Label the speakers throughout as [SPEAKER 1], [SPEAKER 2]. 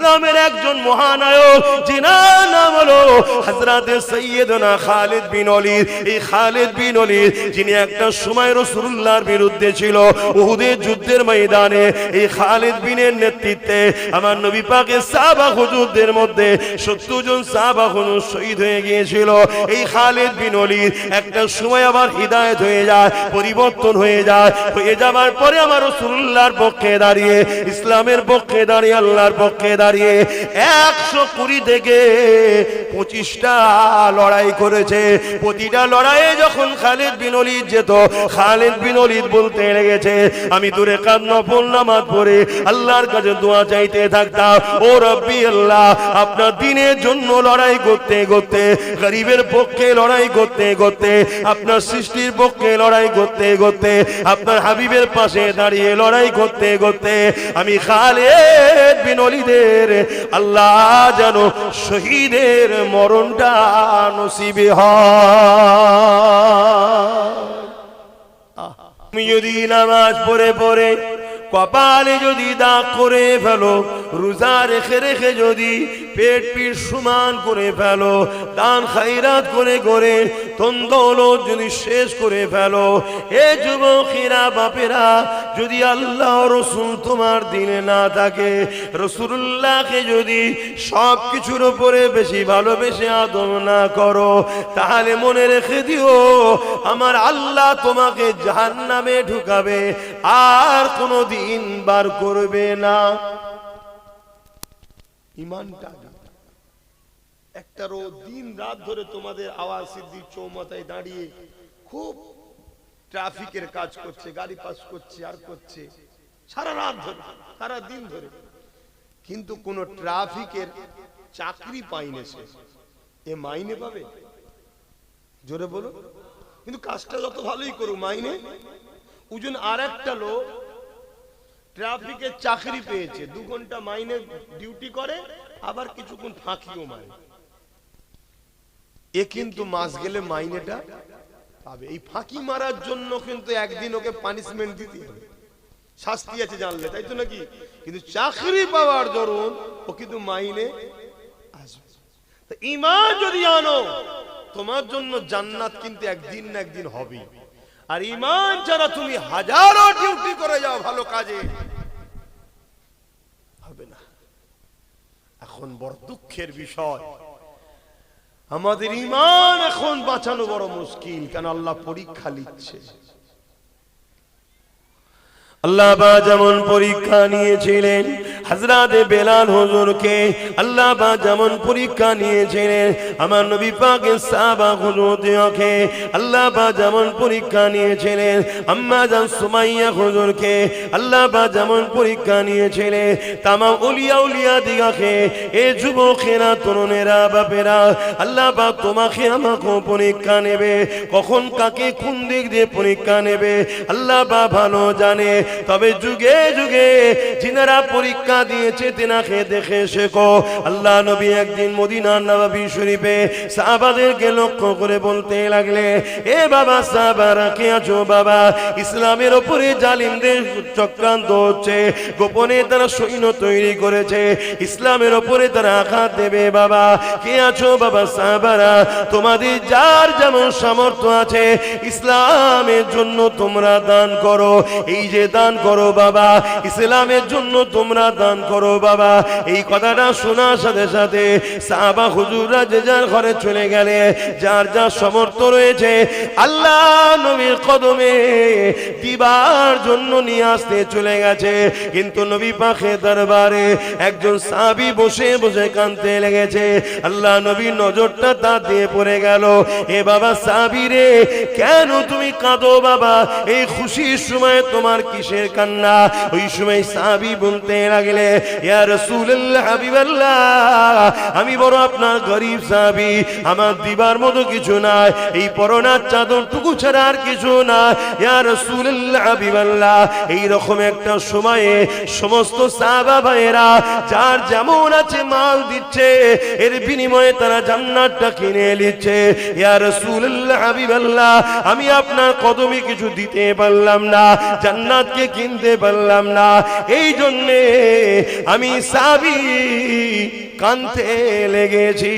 [SPEAKER 1] ইসলামের একজন মহানায়ক যিনার নাম হলো হযরত সাইয়্যিদনা খালিদ বিন ওলীদ। এই খালিদ বিন ওলীদ যিনি একটা সময় রাসূলুল্লাহর বিরুদ্ধে ছিল, উহুদের যুদ্ধের ময়দানে এই খালিদ বিনের নেতৃত্বে আমার নবী পাকের সাহাবা হুজুরদের মধ্যে 70 জন সাহাবা হুজুর শহীদ হয়ে গিয়েছিল। এই খালিদ বিন ওলীদ একটা সময় আবার হিদায়াত হয়ে যায়, পরিবর্তন হয়ে যাবার পরে আমার রাসূলুল্লাহর পক্ষে দাঁড়িয়ে, ইসলামের পক্ষে দাঁড়িয়ে, আল্লাহর পক্ষে দাঁড়িয়ে 120 থেকে 25টা লড়াই করেছে। প্রতিটা লড়াইয়ে যখন খালিদ বিন ওলীদ যেত, খালিদ বিন ওলীদ বলতে লেগেছে, আমি দূরে কাদ নফল নামাজ পড়ে আল্লাহর কাছে দোয়া চাইতে থাকতাম, ও রব্বি আল্লাহ, আপনার দ্বীনের জন্য লড়াই করতে করতে, গরিবের পক্ষে লড়াই করতে করতে, আপনার সৃষ্টির পক্ষে লড়াই করতে করতে, আপনার হাবিবের পাশে দাঁড়িয়ে লড়াই করতে করতে আমি খালিদ বিন ওলীদের আল্লাহ যেন শহীদের মরণটা নসিবে হয়। তুমি যদি নামাজ পড়ে পড়ে কপালে যদি দাগ করে ফেলো, রোজা রেখে রেখে যদি পেট পিঠ সমান করে ফেলো, দান খায়রাত করে করে ধন দৌলত যদি শেষ করে ফেলো, এ যুবকেরা বাপেরা, যদি আল্লাহ রাসূল তোমার দিনে না থাকে, রাসূলুল্লাহকে যদি সব কিছুর উপরে বেশি ভালোবেসে আদর না করো, তাহলে মনে রেখে দিও আমার আল্লাহ তোমাকে জাহান্নামে ঢুকাবে, আর কোনোদিন বার করবে না। ইমানটা একটা দিন রাত ধরে তোমাদের আওয়াজ সিদ্দিক চৌমাথায় দাঁড়িয়ে খুব ট্রাফিকের কাজ করছে, গাড়ি পাস করছে আর করছে সারা রাত ধরে, সারা দিন ধরে, কিন্তু কোন ট্রাফিকের চাকরি পাইনি সে। এ মাইনে পাবে? জোরে বলো। কিন্তু কাজটা যত ভালোই করুক মাইনে ওজন। আর একটা লোক ট্রাফিকের চাকরি পেয়েছে, 2 ঘন্টা মাইনে ডিউটি করে, আবার কিছুক্ষণ ফাঁকিও মারে, এ কিন্তু মাস গেলে মাইনেটা পাবে। এই ফাঁকি মারার জন্য কিন্তু একদিন ওকে পানিশমেন্ট দিতে হবে, শাস্তি আছে জানলে, তাই তো নাকি? কিন্তু চাকরি পাওয়ার দরুন ও কিন্তু মাইনে আসবে। তো ঈমান যদি আনো, তোমার জন্য জান্নাত কিন্তু একদিন না একদিন হবে। আর ঈমান ছাড়া তুমি হাজারো ডিউটি করে যাও ভালো কাজে, হবে না। এখন বড় দুঃখের বিষয়, আমাদের ঈমান এখন বাঁচানো বড় মুশকিল। কেন? আল্লাহ পরীক্ষা নিচ্ছে। আল্লাহ পাক যেমন পরীক্ষা নিয়েছিলেন হযরত বেলাল হুজুরকে, আল্লাহ পাক যেমন পরীক্ষা নিয়েছিলেন আমার নবী পাকের সাহাবা হুজুরকে, আল্লাহ পাক যেমন পরীক্ষা নিয়েছিলেন আম্মা জান সুমাইয়া হুজুরকে, আল্লাহ পাক যেমন পরীক্ষা নিয়েছিলেন তামাম আউলিয়া উলিয়া দিগাকে। এ যুবকেরা, তরুণেরা, বাপেরা, আল্লাহ পাক তোমাকে আমাকে পরীক্ষা নেবে। কখন কাকে কোন দিক দিয়ে পরীক্ষা নেবে আল্লাহ পাক ভালো জানে। তবে যুগে যুগে যিনারা পরীক্ষা দিয়েছে তিনাকে দেখে শেখো। আল্লাহ নবী একদিন মদিনার নববী শরীফে সাহাবাদেরকে লক্ষ্য করে বলতে লাগলে, এ বাবা সাহাবারা কে আছো বাবা? ইসলামের উপরে জালিমদের চক্রান্ত হচ্ছে, গোপনে তারা সৈন্য তৈরি করেছে, ইসলামের উপরে তারা আঘাত দেবে। বাবা কে আছো বাবা? সাহাবারা, তোমাদের যার যেমন সামর্থ্য আছে ইসলামের জন্য তোমরা দান করো। এই যে দান করো বাবা, ইসলামের জন্য তোমরা দান করো বাবা। এই কথাটা শোনার সাথে সাথে সাহাবা হুজুররা যে যার ঘরে চলে গেলে, যার যার সামর্থ্য রয়েছে আল্লাহ নবীর কদমে দিবার জন্য নিয়ে আসতে চলে গেছে। কিন্তু নবী পাকের দরবারে একজন সাহাবী বসে বসে কাঁদতে লেগেছে। আল্লাহ নবীর নজরটা তার দিয়ে পড়ে গেল। এ বাবা সাহাবী রে, কেন তুমি কাঁদো বাবা? এই খুশির সময় তোমার কিসের কান্না? ওই সময় সাহাবী বলতে লাগলে, ইয়া রাসূলুল্লাহ, হাবিবাল্লাহ, আমি বড় আপনার গরীব সাহাবী, আমার দিবার মতো কিছু নাই, এই পরনার চাদরটুকু ছাড়া আর কিছু না। ইয়া রাসূলুল্লাহ, হাবিবাল্লাহ, এই রকম একটা সময়ে সমস্ত সাহাবা ভাইয়েরা যার যেমন আছে মাল দিচ্ছে, এর বিনিময়ে তারা জান্নাতটা কিনে নিচ্ছে। ইয়া রাসূলুল্লাহ, হাবিবাল্লাহ, আমি আপনার কদমে কিছু দিতে পারলাম না, জান্নাতকে কিনতে পারলাম না, এই জন্যে আমি সাহাবী কানতে লেগেছি।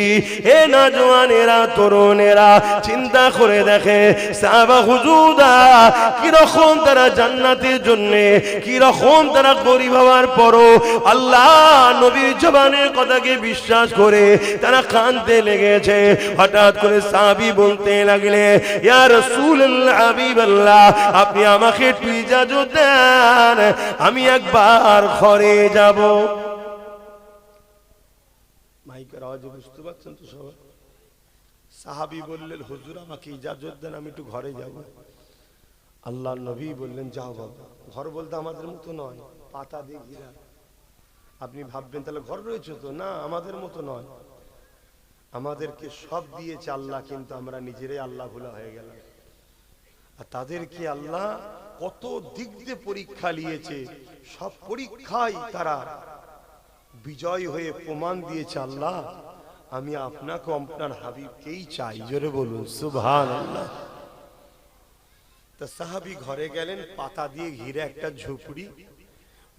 [SPEAKER 1] এ নওজওয়ানেরা, তরুণেরা, চিন্তা করে দেখে সাহাবা হুজুরা কিরকম তারা জান্নাতের জন্য, কিরকম তারা গরিব হওয়ার পরও আল্লাহ নবীর জবানের কথাকে বিশ্বাস করে তারা কানতে লেগেছে। হঠাৎ করে সাহাবী বলতে লাগলে, ইয়া রাসূলুল্লাহ, হাবিবাল্লাহ, আপনি আমাকে একটু ইজাজত দেন, আমি একবার ঘরে যাব। মাইকের আওয়াজে বুঝতে পারছেন তো সবাই? সাহাবী বললেন, হুজুর আমাকে ইজাজত দেন, আমি একটু ঘরে যাব। আল্লাহ নবী বললেন, যাও বাবা। ঘর বলতে আমাদের মতো নয়, পাতা দিয়ে ঘেরা। আপনি ভাববেন তাহলে ঘর রয়েছে তো, না, আমাদের মতো নয়। আমাদেরকে সব দিয়েছে আল্লাহ, কিন্তু আমরা নিজেরাই আল্লাহ ভোলা হয়ে গেলাম। আর তাদেরকে আল্লাহ কত দিক দিয়ে পরীক্ষা নিয়েছে, সব পরীক্ষায় তারা বিজয় হয়ে প্রমাণ দিয়েছে, আল্লাহ আমি আপনাকে, আপনার হাবিবকেই চাই। জোরে বলুন সুবহানাল্লাহ। তা সাহাবী ঘরে গেলেন, পাতা দিয়ে ঘিরে একটা ঝুপড়ি,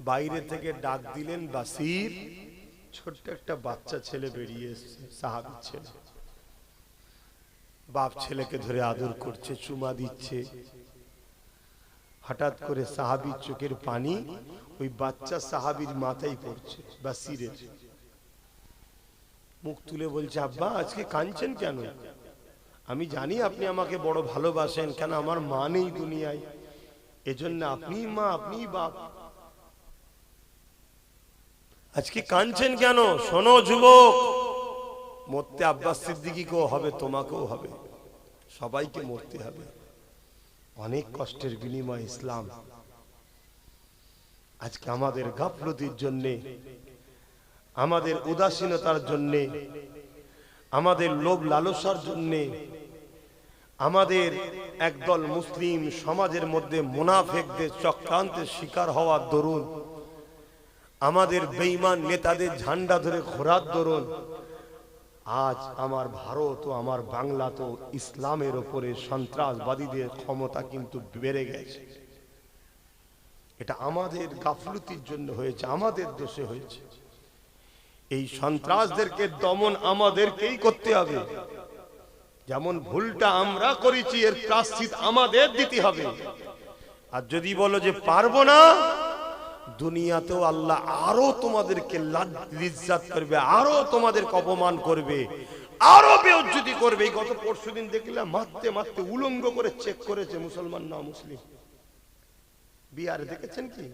[SPEAKER 1] বাইরে থেকে ডাক দিলেন, বাসির। ছোট্ট একটা বাচ্চা ছেলে বেরিয়ে এসেছে, সাহাবীর ছেলে। বাপ ছেলেকে ধরে আদর করছে, চুমা দিচ্ছে। হঠাৎ করে সাহাবীর চোখের পানি ওই বাচ্চা সাহাবীর মাথায় পড়ছে। বাসিরের মুখ তুলে বলছে, আব্বা আজকে কাঁদছেন কেন? আমি জানি আপনি আমাকে বড় ভালোবাসেন, কেন আমার মা নেই দুনিয়ায়, এজন্য আপনি মা, আপনি বাপ, আজকে কাঁদছেন কেন? শোনো যুবক, মরতে আব্বাস সিদ্দিকীকেও হবে, তোমাকেও হবে, সবাইকে মরতে হবে। অনেক কষ্টের বিনিময় ইসলাম। আজকে আমাদের গাফলতির জন্যে, আমাদের উদাসীনতার জন্যে, আমাদের লোভ লালসার জন্যে, আমাদের একদল মুসলিম সমাজের মধ্যে মুনাফিকদের চক্রান্তের শিকার হওয়ার দরুন, আমাদের বেঈমান নেতাদের ঝান্ডা ধরে ঘোরার দরুন আজ আমার ভারত ও আমার বাংলা তো ইসলামের উপরে সন্ত্রাসবাদীদের ক্ষমতা কিন্তু বেড়ে গেছে। এটা আমাদের গাফলতির জন্য হয়েছে, আমাদের দোষে হয়েছে। এই সন্ত্রাসদেরকে দমন আমাদেরকেই করতে হবে। যেমন ভুলটা আমরা করেছি, এর প্রায়শ্চিত আমাদের দিতে হবে। আর যদি বলো যে পারবো না, দুনিয়াতেও আল্লাহ আরো তোমাদেরকে লিজ্জাত করবে, আরো তোমাদেরকে অপমান করবে, আরো বেইজ্জতি করবে। গত পরশুদিন দেখলাম মারতে মারতে উলঙ্গ করে চেক করেছে মুসলমান না মুসলিম। বিহারে দেখেছেন কি?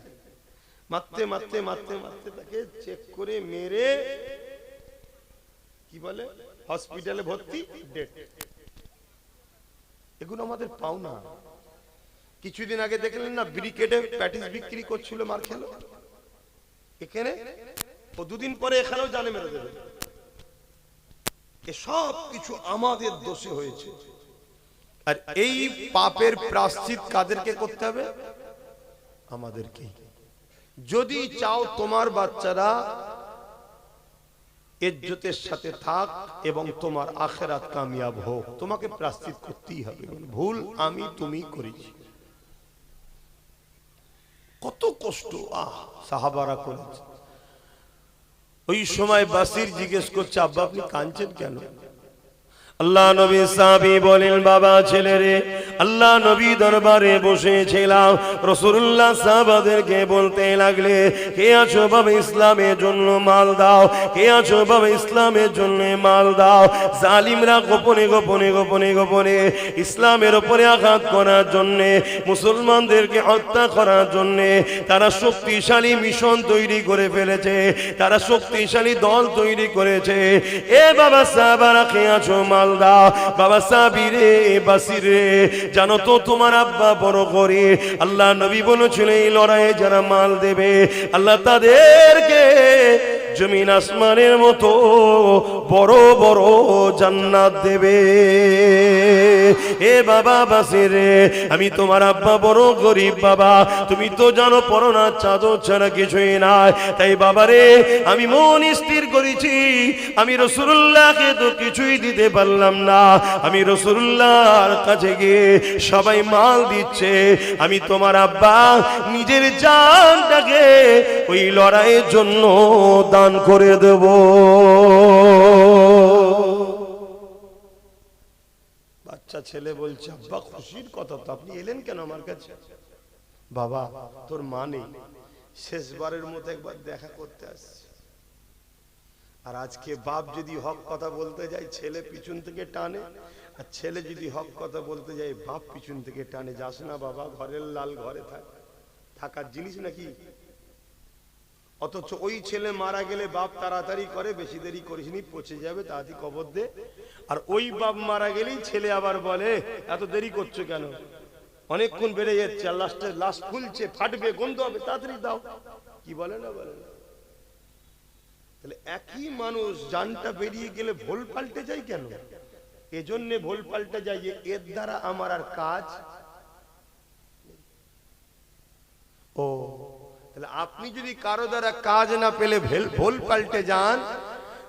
[SPEAKER 1] মারতে মারতে মারতে মারতে তাকে চেক করে মেরে কি বলে হসপিটালে ভর্তি, ডেট। এগুলো আমাদের পাওনা। কিছুদিন আগে দেখলেন না, ব্রিকেটে প্যাটিস বিক্রি করছিল, মার খেলো এখানে, ও দুদিন পরে এখানেও জানে মেরে দেবে। সব কিছু আমাদের দোষে হয়েছে। আর এই পাপের প্রায়শ্চিত কাদেরকে করতে হবে? আমাদেরকে। যদি চাও তোমার বাচ্চারা ইজ্জতের সাথে থাক এবং তোমার আখিরাত কামিয়াব হোক, তোমাকে প্রায়শ্চিত করতেই হবে। ভুল আমি তুমি করেছি, কত কষ্ট সাহাবারা করেছে। ওই সময় বাসির জিজ্ঞেস করছে, আব্বা আপনি কাঁদছেন কেন? আল্লাহ নবী সাহাবী বলেন, বাবা ছেলেরে, আল্লাহ নবী দরবারে বসেছিলাম, রাসূলুল্লাহ সাহাবাদেরকে বলতে লাগলে, কে আছো বাবা ইসলামের জন্য মাল দাও, কে আছো বাবা ইসলামের জন্য মাল দাও। জালিমরা গোপনে গোপনে গোপনে গোপনে ইসলামের উপরে আঘাত করার জন্য, মুসলমানদেরকে হত্যা করার জন্য তারা শক্তিশালী মিশন তৈরি করে ফেলেছে, তারা শক্তিশালী দল তৈরি করেছে। এ বাবা সাহাবারা, কে আছো মাল দাও। বাবা সাবিরে বাসিরে, জানো তো তোমার আব্বা বড় করে, আল্লাহ নবী বলেছিল এই লড়াইয়ে যারা মাল দেবে আল্লাহ তাদেরকে জমিন আসমানের মতো বড় বড় জান্নাত দেবে। এ বাবা বাসির, আমি তোমার আব্বা বড় গরিব বাবা, তুমি তো জানো পরনা চাদর ছাড়া কিছুই নাই। তাই বাবারে আমি মন স্থির করেছি, আমি রাসূলুল্লাহকে তো কিছুই দিতে পারলাম না, আমি রাসূলুল্লাহর কাছে গিয়ে সবাই মাল দিচ্ছে, আমি তোমার আব্বা নিজের জানটাকে ওই লড়াইয়ের জন্য দান করে দেব। বাচ্চা ছেলে বলছে, আব্বা খুশির কথা তো, আপনি এলেন কেন আমার কাছে? বাবা তোর মা নেই, শেষবারের মতো একবার দেখা করতে আসছে। আর আজকে বাপ যদি হক কথা বলতে যায় ছেলে পিছন থেকে টানে, আর ছেলে যদি হক কথা বলতে যায় বাপ পিছন থেকে টানে, যাস না বাবা, ঘরের লাল ঘরে থাকার জিনিস নাকি। অথচ ওই ছেলে মারা গেলে বাপ তাড়াতাড়ি করে, বেশি দেরি করিসনি, পচে যাবে, তাড়াতাড়ি কবর দে। আর ওই বাপ মারা গেলেই ছেলে আবার বলে এত দেরি করছো কেন, অনেকক্ষণ বেড়ে যাচ্ছে, লাস্টে লাশ ফুলছে, ফাটবে, গন্ধ হবে, তাড়াতাড়ি দাও। কি বলে না বলে না? তাহলে একই মানুষ জানটা বেরিয়ে গেলে ভুল পাল্টে যায় কেন? এজন্য ভুল পাল্টে যায় যে এর দ্বারা আমার আর কাজ। ও তাহলে আপনি যদি কারো দ্বারা কাজ না পেলে ভুল পাল্টে যান,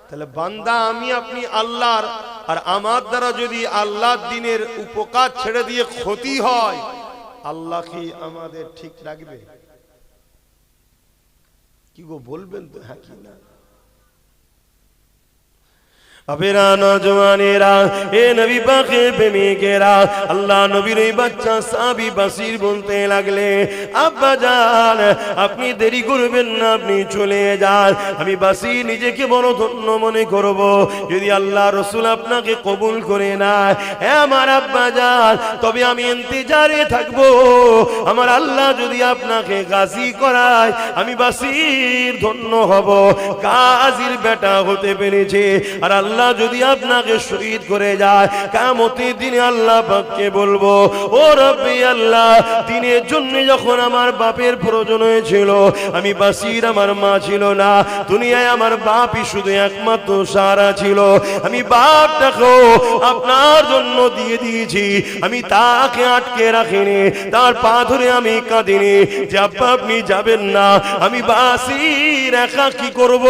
[SPEAKER 1] তাহলে বান্দা আমি আপনি আল্লাহর, আর আমার দ্বারা যদি আল্লাহর দ্বীনের উপকার ছেড়ে দিয়ে ক্ষতি হয়, আল্লাহ কি আমাদের ঠিক রাখবে? কি গো বলবেন তো হ্যাঁ কি না? আবেরা নওজওয়ানেরা, এ নবী পাকের প্রেমিকেরা, আল্লাহ নবীর এই বাচ্চা সাহাবী বাসির বলতে লাগলে, আব্বা জান আপনি দেরি করবেন না, আপনি চলে যান, আমি বাসি নিজেকে বড় ধন্য মনে করব যদি আল্লাহ রাসূল আপনাকে কবুল করে নেয়। হে আমার আব্বা জান, তবে আমি ইন্তজারে থাকব, আমার আল্লাহ যদি আপনাকে গাজী করায় আমি বাসির ধন্য হব, গাজীর বেটা হতে পেরেছে। আর আল্লাহ যদি আপনাকে শহীদ করে যায়, কিয়ামতের দিনে আল্লাহ পাককে বলবো, ও রব্বি আল্লাহ, দিনের জন্য যখন আমার বাপের প্রয়োজন হয়েছিল, আমি বাসির আমার মা ছিল না, দুনিয়ায় আমার বাপই শুধু একমাত্র সাহারা ছিল, আমি বাপটাকেও আপনার জন্য দিয়ে দিয়েছি, আমি তাকে আটকে রাখিনি, তার পা ধরে আমি কাঁদিনি যে আব্বা আপনি যাবেন না, আমি বাসির একা কি করব,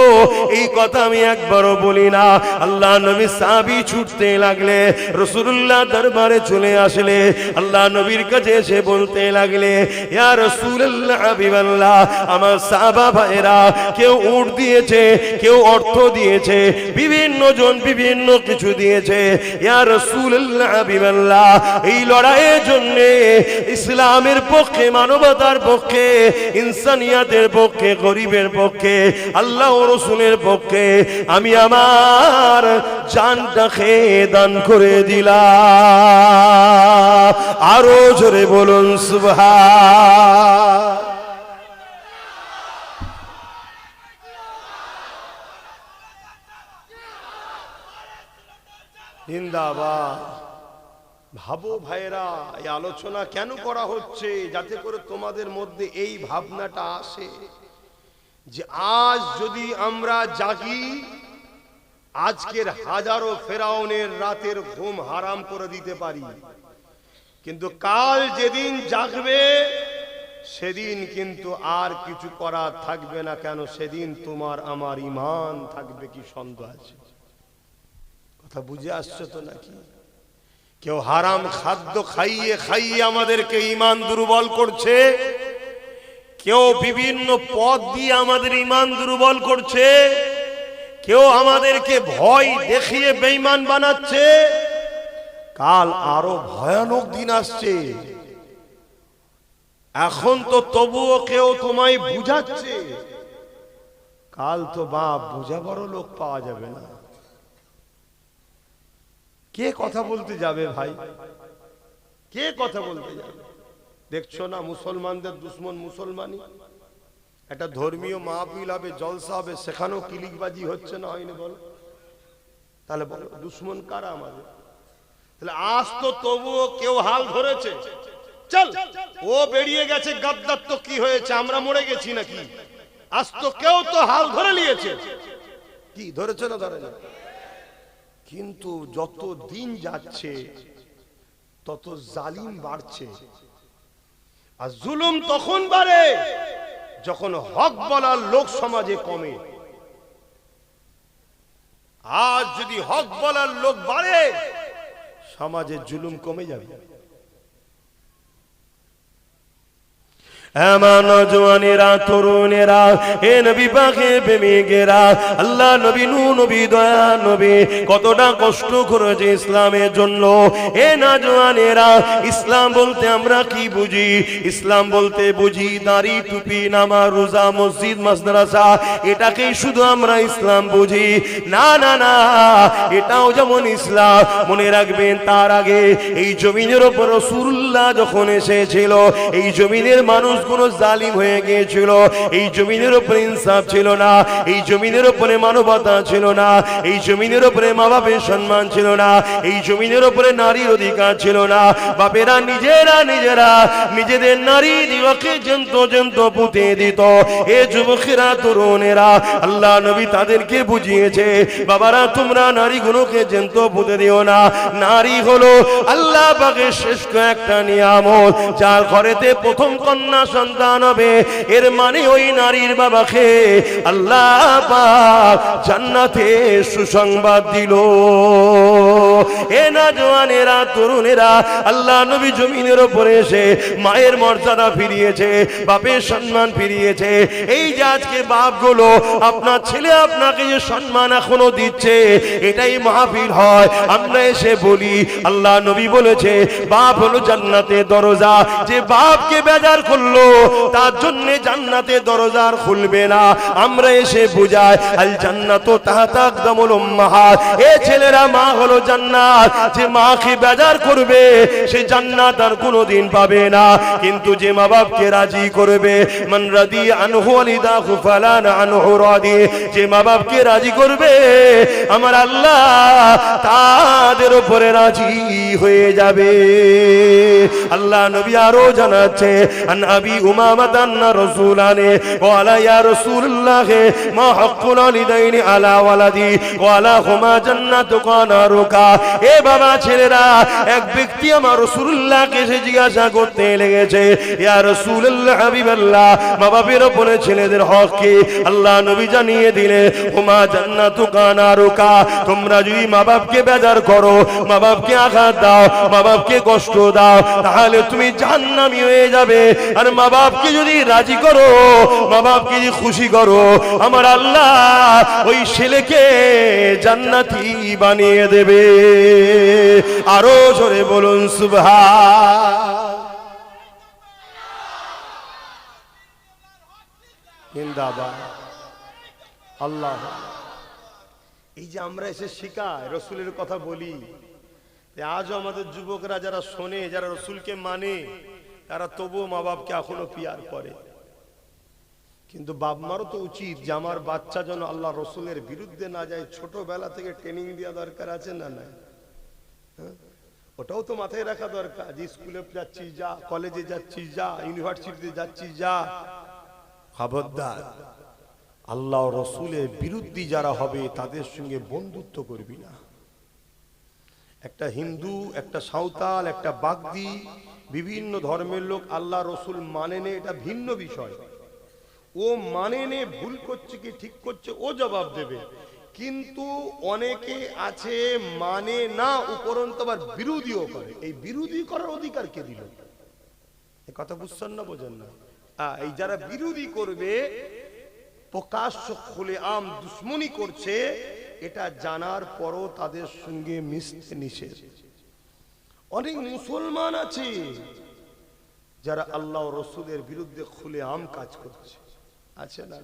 [SPEAKER 1] এই কথা আমি একবারও বলি না। আল্লাহ নবী সাহাবী ছুটতে লাগলে, রাসূলুল্লাহ দরবারে চলে আসলে, আল্লাহ নবীর কাছে এসে বলতে লাগলে, ইয়া রাসূলুল্লাহ হাবিবাল্লাহ, আমার সাহাবা ভাইরা কেউ উট দিয়েছে, কেউ অর্থ দিয়েছে, বিভিন্ন জন বিভিন্ন কিছু দিয়েছে, ইয়া রাসূলুল্লাহ হাবিবাল্লাহ, এই লড়াইয়ের জন্য ইসলামের পক্ষে, মানবতার পক্ষে, ইনসানিয়াতের পক্ষে, গরিবের পক্ষে, আল্লাহ ও রাসূলের পক্ষে আমি আমার জানটাকে দান করে দিলাম। আরো জোরে বলুন সুবহান। জিন্দাবাদ। ভাবো ভাইরা, এই আলোচনা কেন করা হচ্ছে? যাতে করে তোমাদের মধ্যে এই ভাবনাটা আসে যে আজ যদি আমরা জাগি, আজকের হাজারো ফেরাউনের রাতের ঘুম হারাম করে দিতে পারি, কিন্তু কাল যেদিন জাগবে সেদিন কিন্তু আর কিছু করা থাকবে না। কেন? সেদিন তোমার আমার ঈমান থাকবে, কি সন্দেহ আছে? কথা বুঝে আসছে তো নাকি? কেউ হারাম খাদ্য খাইয়ে খাইয়ে আমাদেরকে ঈমান দুর্বল করছে, কেউ বিভিন্ন পথ দিয়ে আমাদের ঈমান দুর্বল করছে, কেউ আমাদেরকে ভয় দেখিয়ে বেঈমান বানাচ্ছে। কাল আরো ভয়ানক দিন আসছে, এখন তো তবুও কেউ তোমায় বুঝাচ্ছে, কাল তো বাপ বুঝাবার লোক পাওয়া যাবে না। কে কথা বলতে যাবে ভাই? কে কথা বলতে যাবে? দেখছো না মুসলমানদের দুশ্মন মুসলমানই। একটা ধর্মীয় মাহফিল হবে, জলসা হবে, সেখানেও কিলিকবাজি হচ্ছে না, হয়নি বলো? তাহলে বলো দুশ্মন কারা আমাদের? তাহলে আজ তো তবুও কেউ হাল ধরেছে, চল ও বেরিয়ে গেছে গাদ্দার, তো কি হয়েছে? আমরা মরে গেছি নাকি?
[SPEAKER 2] আজ তো কেউ তো হাল ধরে নিয়েছে, কি ধরেছে না ধরে না, কিন্তু যত দিন যাচ্ছে তত জালিম বাড়ছে। আর জুলুম তখন বাড়ে যখন হক বলার লোক সমাজে কমে। আজ যদি হক বলার লোক বাড়ে সমাজে জুলুম কমে যাবে।
[SPEAKER 1] আমার নওজওয়ানেরা, তরুণেরা, হে নবী পাকের প্রেমিকেরা, আল্লাহ নবী, নূহ নবী, দয়া নবী কতটা কষ্ট করেছে ইসলামের জন্য। হে নওজওয়ানেরা, ইসলাম বলতে আমরা কি বুঝি? ইসলাম বলতে বুঝি দাড়ি, টুপি, নামাজ, রোজা, মসজিদ, মাদ্রাসা, এটাকেই শুধু আমরা ইসলাম বুঝি। না না না, এটাও যেমন ইসলাম, মনে রাখবেন তার আগে এই জমিনের উপর রাসূলুল্লাহ যখন এসেছিল, এই জমিনের মানুষ কোন জালিম হয়ে গিয়েছিল, এই জমিনের উপরে ইনসাফ ছিল না, এই জমিনের উপরে মানবতা ছিল না, এই জমিনের উপরে মা বাপের সম্মান ছিল না, এই জমিনের উপরে নারীর অধিকার ছিল না। বাপেরা নিজেরা নিজেদের নারী দিবকে জন্ত পুঁতে দিত। এ যুবকেরা, তরুণেরা, আল্লাহ নবী তাদেরকে বুঝিয়েছে, বাবারা তোমরা নারীগুলোকে জন্ত পুঁতে দিও না। নারী হলো আল্লাহ পাকের শ্রেষ্ঠ একটা নিয়ামত, যার ঘরেতে প্রথম কন্যা সন্তান হবে, এর মানে ওই নারীর বাবাকে আল্লাহ পাক জান্নাতে সুসংবাদ দিল। এ নওজওয়ানেরা, তরুণেরা, আল্লাহ নবী জমিনের উপরে এসে মায়ের মর্যাদা ফিরিয়েছে, বাপের সম্মান ফিরিয়েছে। এই যে আজকে বাপগুলো আপনার ছেলে আপনাকে যে সম্মান এখনো দিচ্ছে, এটাই মাহফিল হয়, আমরা এসে বলি আল্লাহ নবী বলেছে বাপ হলো জান্নাতের দরজা, যে বাপকে বেজার করলো তার জন্য জান্নাতের দরজা আর খুলবে না। আমরা এসে বুঝাই আল জান্নাতু তাহতা আকদামুল উম্মাহাত, এ ছেলেরা, মা হলো জান্নাত, যে মাকে বেজার করবে সে জান্নাত আর কোনোদিন পাবে না। কিন্তু যে মা বাপকে রাজি করবে, মান রাদি আনহু ওয়ালিদাহু ফালান আনহু রাদি, যে মা বাপকে রাজি করবে আমার আল্লাহ তাদের উপরে রাজি হয়ে যাবে। আল্লাহ নবী আরো জানাচ্ছে, আন আবি উমামা আন্না রাসূলানে ওয়ালা ইয়া রাসূলুল্লাহ মা হাক্কুল ওয়ালিদাইনি আলা ওয়ালাদি ওয়ালা হুমা জান্নাতু কানারুকা। এ বাবা ছেলেরা, এক ব্যক্তি আমার রাসূলুল্লাহকে এসে জিজ্ঞাসা করতে লেগেছে, ইয়া রাসূলুল্লাহ, হাবিবাল্লাহ, মা বাপের উপরে ছেলেদের হক কি? আল্লাহ নবী জানিয়ে দিলে, হুমা জান্নাতু কানারুকা, তোমরা যদি মা বাপকে বেজার করো, মা বাপকে আঘাত দাও, মা বাপকে কষ্ট দাও, তাহলে তুমি জাহান্নামী হয়ে যাবে। আর মা বাপকে যদি রাজি করো, মা বাপকে যদি খুশি করো, আমার আল্লাহ ওই ছেলেকে জান্নাতি বানিয়ে দেবে। আরো জোরে বলুন সুবহান।
[SPEAKER 2] জিন্দাবাদ আল্লাহ। এই যে আমরা এসে শিখাই, রসুলের কথা বলি, আজও আমাদের যুবকরা যারা শোনে, যারা রসুলকে মানে, তারা তবুও মা বাপকে এখনো পিয়ার করে। কিন্তু বাপ মারও তো উচিত যে আমার বাচ্চা যেন আল্লাহ রসুলের বিরুদ্ধে না যায়, ছোটবেলা থেকে ট্রেনিং দেওয়া দরকার আছে না? না, ওটাও তো মাথায় রাখা দরকার যে স্কুলে যাচ্ছিস যা, কলেজে যাচ্ছিস যা, ইউনিভার্সিটিতে যাচ্ছিস যা, খবরদার আল্লাহ রসুলের বিরুদ্ধে যারা হবে তাদের সঙ্গে বন্ধুত্ব করবি না। একটা হিন্দু, একটা সাঁওতাল, একটা বাগদি, বিভিন্ন ধর্মের লোক আল্লাহ রসুল মানে নে, এটা ভিন্ন বিষয়। ও মানে নে, ভুল করছে কি ঠিক করছে ও জবাব দেবে। কিন্তু অনেকে আছে মানে না, উপরন্ত আবার বিরোধীও করে। এই বিরোধী করার অধিকার কে দিল? এই কথা বুঝছেন না, বোঝেন না? এই যারা বিরোধী করবে, প্রকাশ্য খুলে আম দুশ্মনী করছে, এটা জানার পরও তাদের সঙ্গে মিশতে নিষেধ। অনেক মুসলমান আছে যারা আল্লাহ রসুলের বিরুদ্ধে খুলে আম কাজ করছে, আছে না?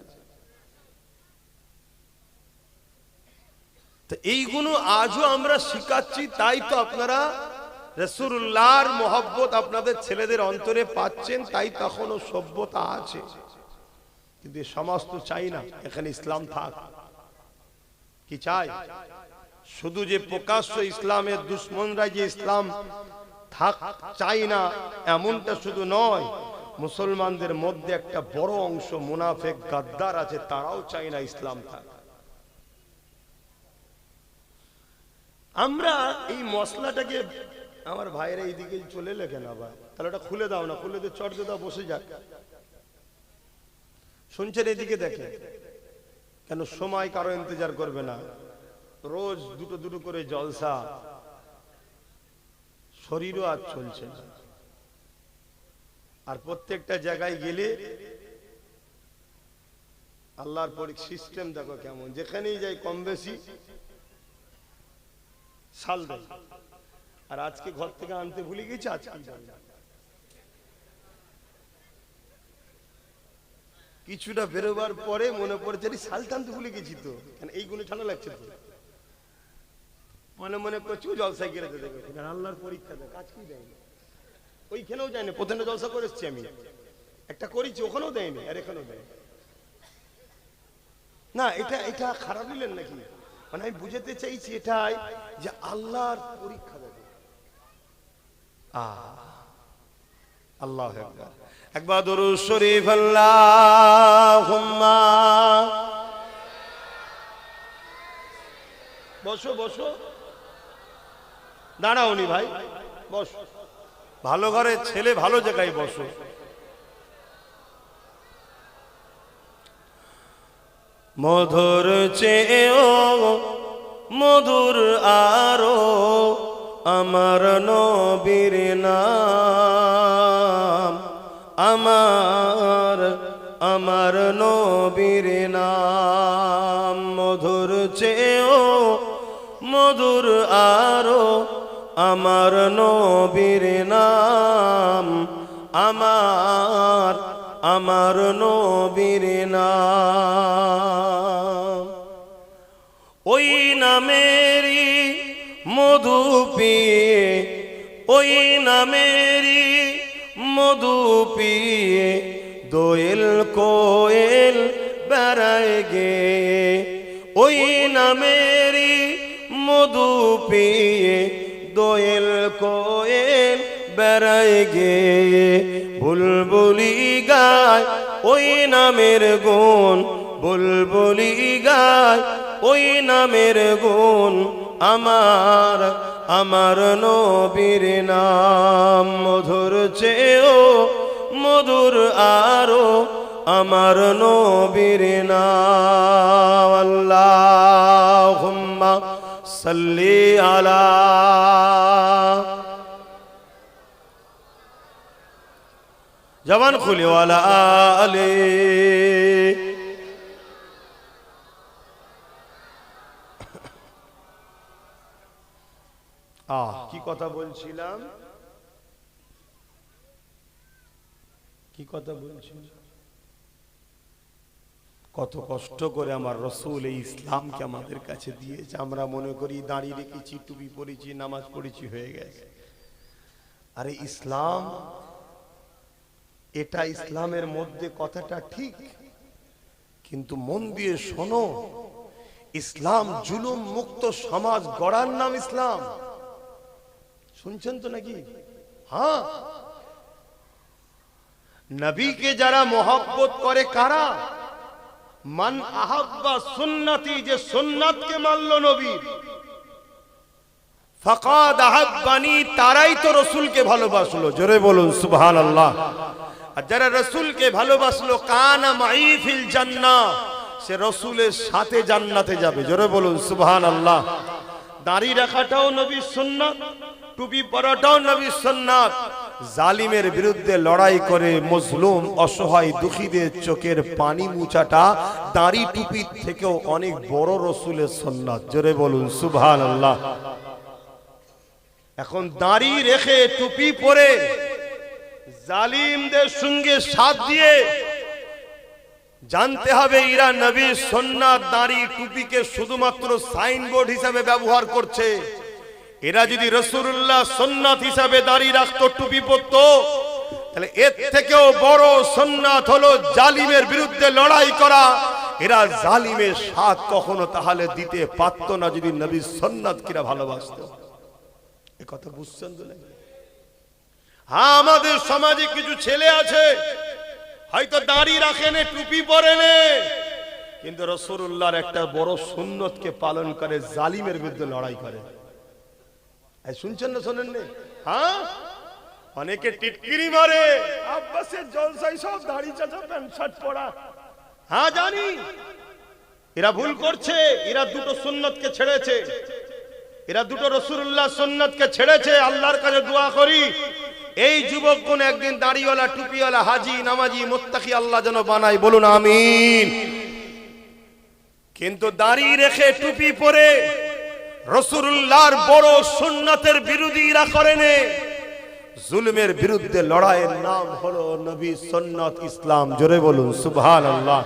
[SPEAKER 2] তো এইগুলো আজও আমরা শিখাচ্ছি, তাই তো আপনারা রাসূলুল্লাহর মহব্বত আপনাদের ছেলেদের অন্তরে পাচ্ছেন, তাই তখনও সভ্যতা আছে। কিন্তু সমাজ তো চাই না এখানে ইসলাম থাক। কি চাই? শুধু যে প্রকাশ্য ইসলামের দুশ্মনরা যে ইসলাম থাক চাই না, এমনটা শুধু নয়, মুসলমানদের মধ্যে একটা বড় অংশ মুনাফিক গাদ্দার আছে, তারাও চায় না ইসলাম থাক। আমরা এই মশলাটাকে, আমার ভাইয়েরা এইদিকে চলে এলে কেন আবার, তাহলে ওটা খুলে দাও না, খুলে দিয়ে চট দিয়ে দাও, বসে যাক। শুনছেন, এদিকে দেখে কেন, সময় কারো ইন্তজার করবে না, রোজ দুটো দুটো করে জলসা, শরীরও আর চলছে না। আর প্রত্যেকটা জায়গায় গেলে আল্লাহর সিস্টেম দেখো কেমন, যেখানেই যাই কম বেশি সাল দেয়। আর আজকে ঘর থেকে আনতে ভুলে গেছি, আজকে কিছুটা বেরোবার পরে মনে পড়েছে শাল টানতে ভুলে গেছি তো, কেন এই গুণে ঠান্ডা লাগছে তো, মনে মনে করছি জলসায় গেলে দেখবে আল্লাহর পরীক্ষা দেয়, কাজ কি দেয়নি, ওইখানেও যায়নি। প্রথমে জলসা করে এসছি আমি, একটা করেছি, ওখানেও দেয়নি, আর এখানেও দেয়নি। না, এটা এটা খারাপ নিলেন নাকি? মানে আমি বুঝাতে চাইছি এটাই যে আল্লাহর পরীক্ষা দেবে। আল্লাহু আকবার, একবার দরুদ শরীফ আল্লাহুম্মা। বসো বসো, দাঁড়াওনি ভাই, বসো, ভালো ঘরে ছেলে, ভালো জায়গায় বসো। মধুর চেয়েও মধুর আরো আমার নবীর নাম, আমার নবীর নাম। মধুর চেয়েও মধুর আরো আমার নবীর নাম, আমার নবীর নাম। ওই নামেরই মধু পিয়ে, ওই নামেরই মধু পিয়ে দোয়েল কোয়েল বেড়ায় গে। ওই নামেরই মধু পিয়ে দোয়েল কোয়েল বেড়ায় গে। বুলবুলি গায় ওই নামের গুণ, বুলবুলি গায় ওই নামের গুণ, আমার নবীর নাম। মধুর চেয়েও মধুর আরো আমার নবীর নাম। আল্লাহুম্মা সাল্লি আলা। জবান খুলে ওয়ালা আলে। কি কথা বলছিলাম, কি কথা বলছিলাম? কত কষ্ট করে আমার রসুল এই ইসলামকে আমাদের কাছে দিয়েছে। আমরা মনে করি দাঁড়িয়ে রেখেছি, টুপি পরেছি, নামাজ পড়েছি, হয়ে গেছে। আরে ইসলাম, এটা ইসলামের মধ্যে কথাটা ঠিক, কিন্তু মন দিয়ে শোনো, ইসলাম জুলুম মুক্ত সমাজ গড়ার নাম ইসলাম। শুনছেন তো নাকি? হ্যাঁ, নবীকে যারা মহব্বত করে, কারা? মান আহাব্বা সুন্নতি, যে সুন্নাতকে মানলো নবীর, ফাকাদ আহাব্বানি, তারাই তো রাসূলকে ভালোবাসলো। জোরে বলুন সুবহানাল্লাহ। আর যারা রাসূলকে ভালোবাসলো, কানা মাই ফিল জান্নাহ, সে রাসূলের সাথে জান্নাতে যাবে। জোরে বলুন সুবহানাল্লাহ। দাড়ি রাখাটাও নবীর সুন্নাত, টুপি পরাটাও নবীর সুন্নাত। জালিমের বিরুদ্ধে লড়াই করে মজলুম অসহায় দুঃখীদের চোখের পানি মুছাটা দাড়ি টুপির থেকেও অনেক বড় রাসূলের সুন্নাত। জোরে বলুন সুবহানাল্লাহ। এখন দাড়ি রেখে টুপি পরে জালিমদের সঙ্গে সাথ দিয়ে জানতে হবে এরা নবীর সুন্নাত দাড়ি টুপিকে শুধুমাত্র সাইনবোর্ড হিসাবে ব্যবহার করছে। এরা যদি রাসূলুল্লাহ সুন্নাত হিসাবে দাড়ি রাখতো, টুপি পরতো, তাহলে এর থেকেও বড় সুন্নাত হলো জালিমের বিরুদ্ধে লড়াই করা। এরা জালিমের সাথ কখনো তাহলে দিতে পারতো না যদি নবীর সুন্নাত কিরা ভালোবাসতো। এই কথা বুঝছেন তো নাকি? হ্যাঁ, আমাদের সমাজে কিছু ছেলে আছে হয়তো দাড়ি রাখেনে, টুপি পরেনে, কিন্তু রাসূলুল্লাহর একটা বড় সুন্নতকে পালন করে, জালিমের বিরুদ্ধে লড়াই করে। এই শুনছেন না শোনেন না? হ্যাঁ, অনেকে টিটকিরি মারে, আব্বাসের জলসাই সব দাড়ি চাচা প্যান্ট শার্ট পরা। হ্যাঁ জানি, এরা ভুল করছে। এরা দুটো সুন্নতকে ছেড়েছে, এরা দুটো রাসূলুল্লাহ সুন্নতকে ছেড়েছে। আল্লাহর কাছে দোয়া করি এই যুবকগণ একদিন দাড়িওয়ালা, টুপিওয়ালা, হাজি, নামাজি, মুত্তাকি আল্লাহ যেন বানায়, বলুন আমিন। কিন্তু দাড়ি রেখে টুপি পরে রাসূলুল্লাহর বড় সুন্নতের বিরোধীরা করেনে। জুলুমের বিরুদ্ধে লড়াইয়ের নাম হলো নবী সুন্নাত, ইসলাম। জোরে বলুন সুবহানাল্লাহ।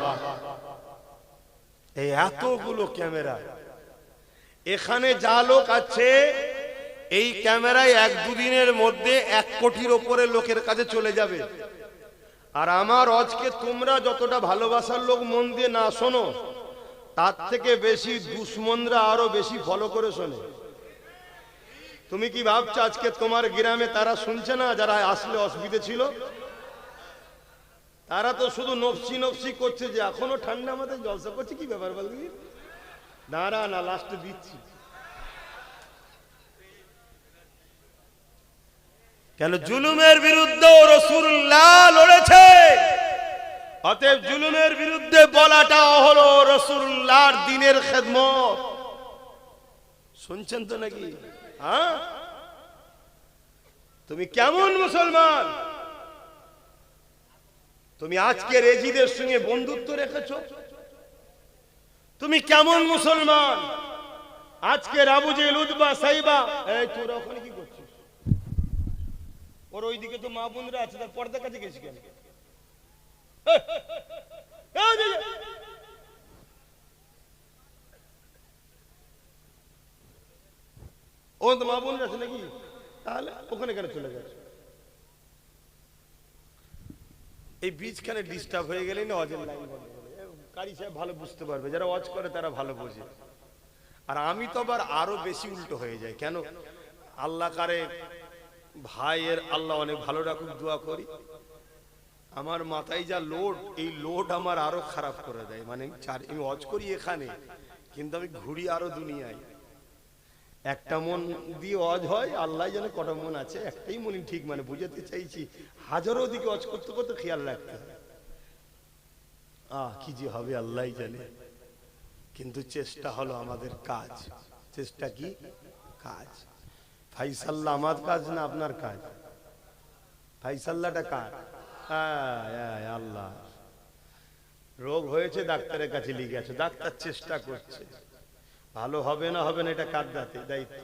[SPEAKER 2] এই এতগুলো ক্যামেরা, এখানে যা লোক আছে এই ক্যামেরায় এক দুদিনের মধ্যে 1 কোটির উপরে লোকের কাছে চলে যাবে। আর আমার আজকে তোমরা যতটা ভালোবাসার লোক মন দিয়ে না শোনো, তার থেকে বেশি দুশ্মনরা আরো বেশি ফলো করে শোনে। তুমি কি ভাবছো আজকে তোমার গ্রামে তারা শুনছে না? যারা আসলে অসুবিধে ছিল তারা তো শুধু নফসি নফসি করছে যে এখনো ঠান্ডা মাথায় জলসা করছে। কি ব্যাপার বলবি? দাঁড়া না, লাস্টে দিচ্ছি। কেন? জুলুমের বিরুদ্ধে রাসূলুল্লাহ লড়েছে। অতএব জুলুমের বিরুদ্ধে বলাটা হলো রাসূলুল্লাহর দ্বীনের খেদমত। শুনছেন তো নাকি? হ্যাঁ, তুমি কেমন মুসলমান? তুমি আজকে রেজিদের সঙ্গে বন্ধুত্ব রেখেছো? তুমি কেমন মুসলমান? আজকে আবু জেহেল, উতবা, সাইবা, এই তোরা ওখানে কি করছিস? ওর ওইদিকে তো মা বোনরা আছে, তার পর্দার কাছে গেছি কেন? ও তো মা বোনরা আছে নাকি? তাহলে ওখানে কেন চলে গেছে? এই বীজখানে ডিস্টার্ব হয়ে গেলেই না অজের লাইন বন্ধ করে। কারি সাহেব ভালো বুঝতে পারবে, যারা ওয়াজ করে তারা ভালো বোঝে। আর আমি তো আরো বেশি উল্টো হয়ে যায়। কেন? আল্লাহ কারে ভাইয়ের আল্লাহ অনেক ভালো রাখুক, দোয়া করি। আমার মাথায় যা লোড, এই লোড আমার আরো খারাপ করে দেয়। মানে আমি ওয়াজ করি এখানে, কিন্তু আমি ঘুরি আরো দুনিয়ায়। একটা মন দিয়ে ওয়াজ হয়, আল্লাহ জানে কটা মন আছে। একটাই মনই ঠিক, মানে বুঝাতে চাইছি হাজারো দিকে ওয়াজ করতে করতে খেয়াল রাখতে হয়। কি যে হবে আল্লাহ জানে। কিন্তু চেষ্টা হলো আমাদের কাজ। চেষ্টা কি? কাজ। ফাইসাল্লাহ আমার কাজ না আপনার কাজ? ফাইসাল্লাহটা কার? আল্লাহ। রোগ হয়েছে, ডাক্তারের কাছে লিখে আছে, ডাক্তার চেষ্টা করছে। ভালো হবে না হবে না এটা কার দায়িত্ব?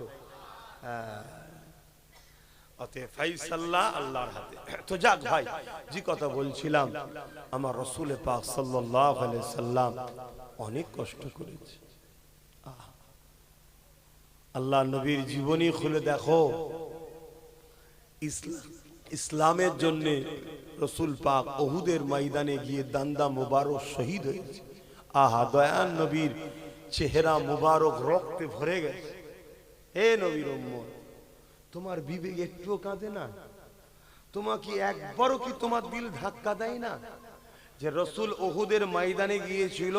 [SPEAKER 2] অতএব ফাইসাল্লাহ আল্লাহর হাতে। তো যাক ভাই, যে কথা বলছিলাম, আমার রাসূল পাক সাল্লাল্লাহু আলাইহি সাল্লাম অনেক কষ্ট করেছে। আল্লাহ নবীর জীবনী খুলে দেখো, ইসলামের জন্য রাসূল পাক উহুদের ময়দানে গিয়ে দান্দা মুবারক শহীদ হয়েছে। আহা, দয়ান নবীর চেহারা মুবারক রক্তে ভরে গেছে। হে নবীর উম্মত, তোমার বিবেক একটুও কাঁদে না? তোমাকে একবারও কি তোমার দিল ধাক্কা দেয় না যে রাসূল উহুদের ময়দানে গিয়েছিল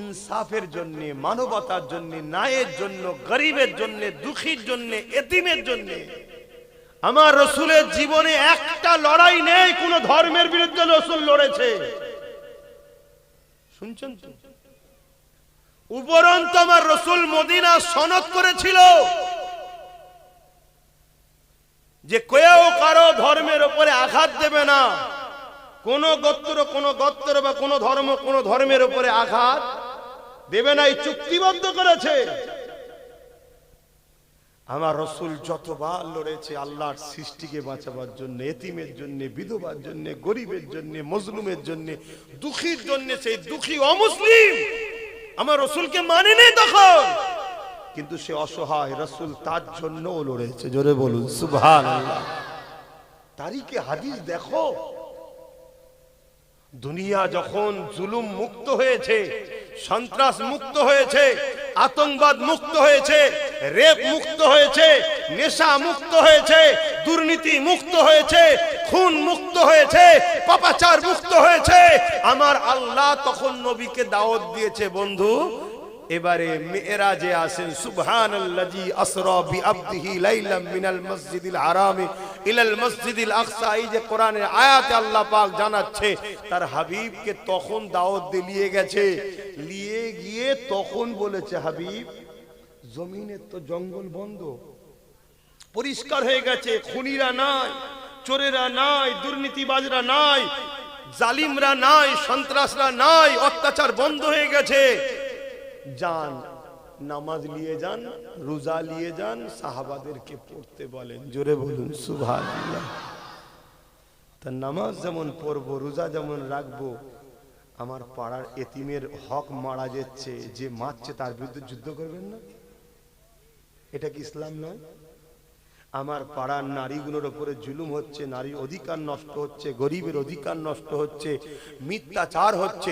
[SPEAKER 2] ইনসাফের জন্য, মানবতার জন্য, ন্যায়ের জন্য, গরিবের জন্য, দুঃখীর জন্য, এতিমের জন্য? আমার রাসূলের জীবনে একটা লড়াই নেই কোন ধর্মের বিরুদ্ধে রাসূল লড়েছে। শুনছেন তো? উপরন্তু আমার রাসূল মদিনা সনদ করেছিল যে কেউ কারো ধর্মের উপরে আঘাত দেবে না। কোন গোত্র বা কোন ধর্মের উপরে আঘাত দেবে না, এই চুক্তিবদ্ধ করেছে। আমার রাসূল যতবার লড়েছে আল্লাহর সৃষ্টিকে বাঁচাবার জন্য, এতিমের জন্য, বিধবার জন্য, গরিবের জন্য, মজলুমের জন্য, দুঃখীর জন্য। সেই দুঃখী অমুসলিম আমার রাসূলকে মানে নেই তখন, কিন্তু সে অসহায়, রাসূল তার জন্যও লড়েছে। জোরে বলুন সুবহানাল্লাহ। তারিখে হাদিস দেখো, দুনিয়া যখন জুলুম মুক্ত হয়েছে, সন্ত্রাস মুক্ত হয়েছে, আতঙ্কবাদ মুক্ত হয়েছে, রেপ মুক্ত হয়েছে, নেশা মুক্ত হয়েছে, দুর্নীতি মুক্ত হয়েছে, খুন মুক্ত হয়েছে, পাপাচার মুক্ত হয়েছে। আমার আল্লাহ তখন নবীকে দাওয়াত দিয়েছে, বন্ধু এবারে মেরাজে আসেন, সুবহানাল্লাযী আসরা বিআবদিহি লাইলাম মিনাল মসজিদিল হারামি ইলাল মসজিদিল আকসা। এই যে কোরআনের আয়াতে আল্লাহ পাক জানাচ্ছে তার হাবিবকে তখন দাওয়াত দিয়ে গেছে। নিয়ে গিয়ে তখন বলেছে, হাবিব জমিনের তো জঙ্গল বন্ধ, পরিষ্কার হয়ে গেছে, খুনিরা নাই, চোরেরা নাই, দুর্নীতিবাজরা নাই, জালিমরা নাই, সন্ত্রাসরা নাই, অত্যাচার বন্ধ হয়ে গেছে। যান নামাজ নিয়ে যান, রোজা নিয়ে যান, সাহাবাদেরকে পড়তে বলেন। জোরে বলুন সুবহানাল্লাহ। তা নামাজ যেমন পড়বো, রোজা যেমন রাখবো, আমার পাড়ার এতিমের হক মারা যাচ্ছে, যে মারছে তার বিরুদ্ধে যুদ্ধ করবেন না? এটা কি ইসলাম নয়? আমার পাড়ার নারীগুলোর উপরে জুলুম হচ্ছে, নারীর অধিকার নষ্ট হচ্ছে, গরিবের অধিকার নষ্ট হচ্ছে, মিথ্যাচার হচ্ছে,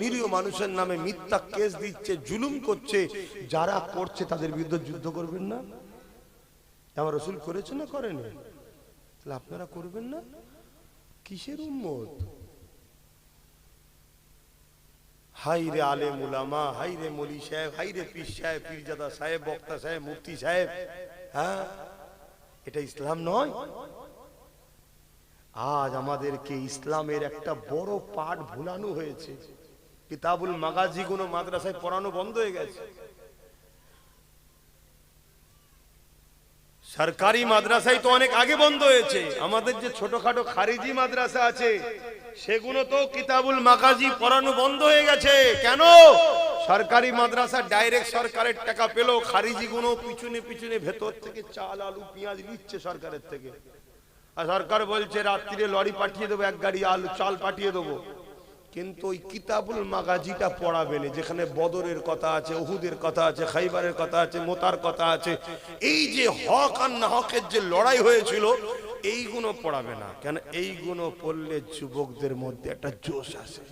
[SPEAKER 2] নিরীহ মানুষের নামে মিথ্যা কেস দিচ্ছে, জুলুম করছে, যারা করছে তাদের বিরুদ্ধে যুদ্ধ করবেন না? আমার রাসূল করেছে না করেনি? তাহলে আপনারা করবেন না? কিসের উম্মত? হাই রে আলেম উলামা, হাই রে মৌলী সাহেব, হাই রে পীর সাহেব, পীরজাদা সাহেব, বক্তা সাহেব, মুফতি সাহেব, হ্যাঁ এটা ইসলাম নয়। আজ আমাদেরকে ইসলামের একটা বড় পাঠ ভুলানো হয়েছে। কিতাবুল মাগাজি গুলো মাদ্রাসায় পড়ানো বন্ধ হয়ে গেছে। সরকারি মাদ্রাসায় তো অনেক আগে বন্ধ হয়েছে। আমাদের যে ছোটখাটো খারিজি মাদ্রাসা আছে সেগুলো তো কিতাবুল মাগাজি পড়ানো বন্ধ হয়ে গেছে। কেন? সরকারি মাদ্রাসা ডাইরেক্ট সরকারের টাকা পেল, খারিজি গুলো পিছনে পিছনে ভেতর থেকে চাল আলু পেঁয়াজ নিচ্ছে সরকারের থেকে। আর সরকার বলছে রাত্রিরে লরি পাঠিয়ে দেবো, এক গাড়ি আলু চাল পাঠিয়ে দেবো। কিন্তু ওই কিতাবুল মাগাজিটা পড়াবে না, যেখানে বদরের কথা আছে, উহুদের কথা আছে, খাইবারের কথা আছে, মোতার কথা আছে। এই যে হক আর না হকের যে লড়াই হয়েছিল এইগুলো পড়াবে না। কেন? এইগুলো পড়লে যুবকদের মধ্যে একটা জোশ আসে,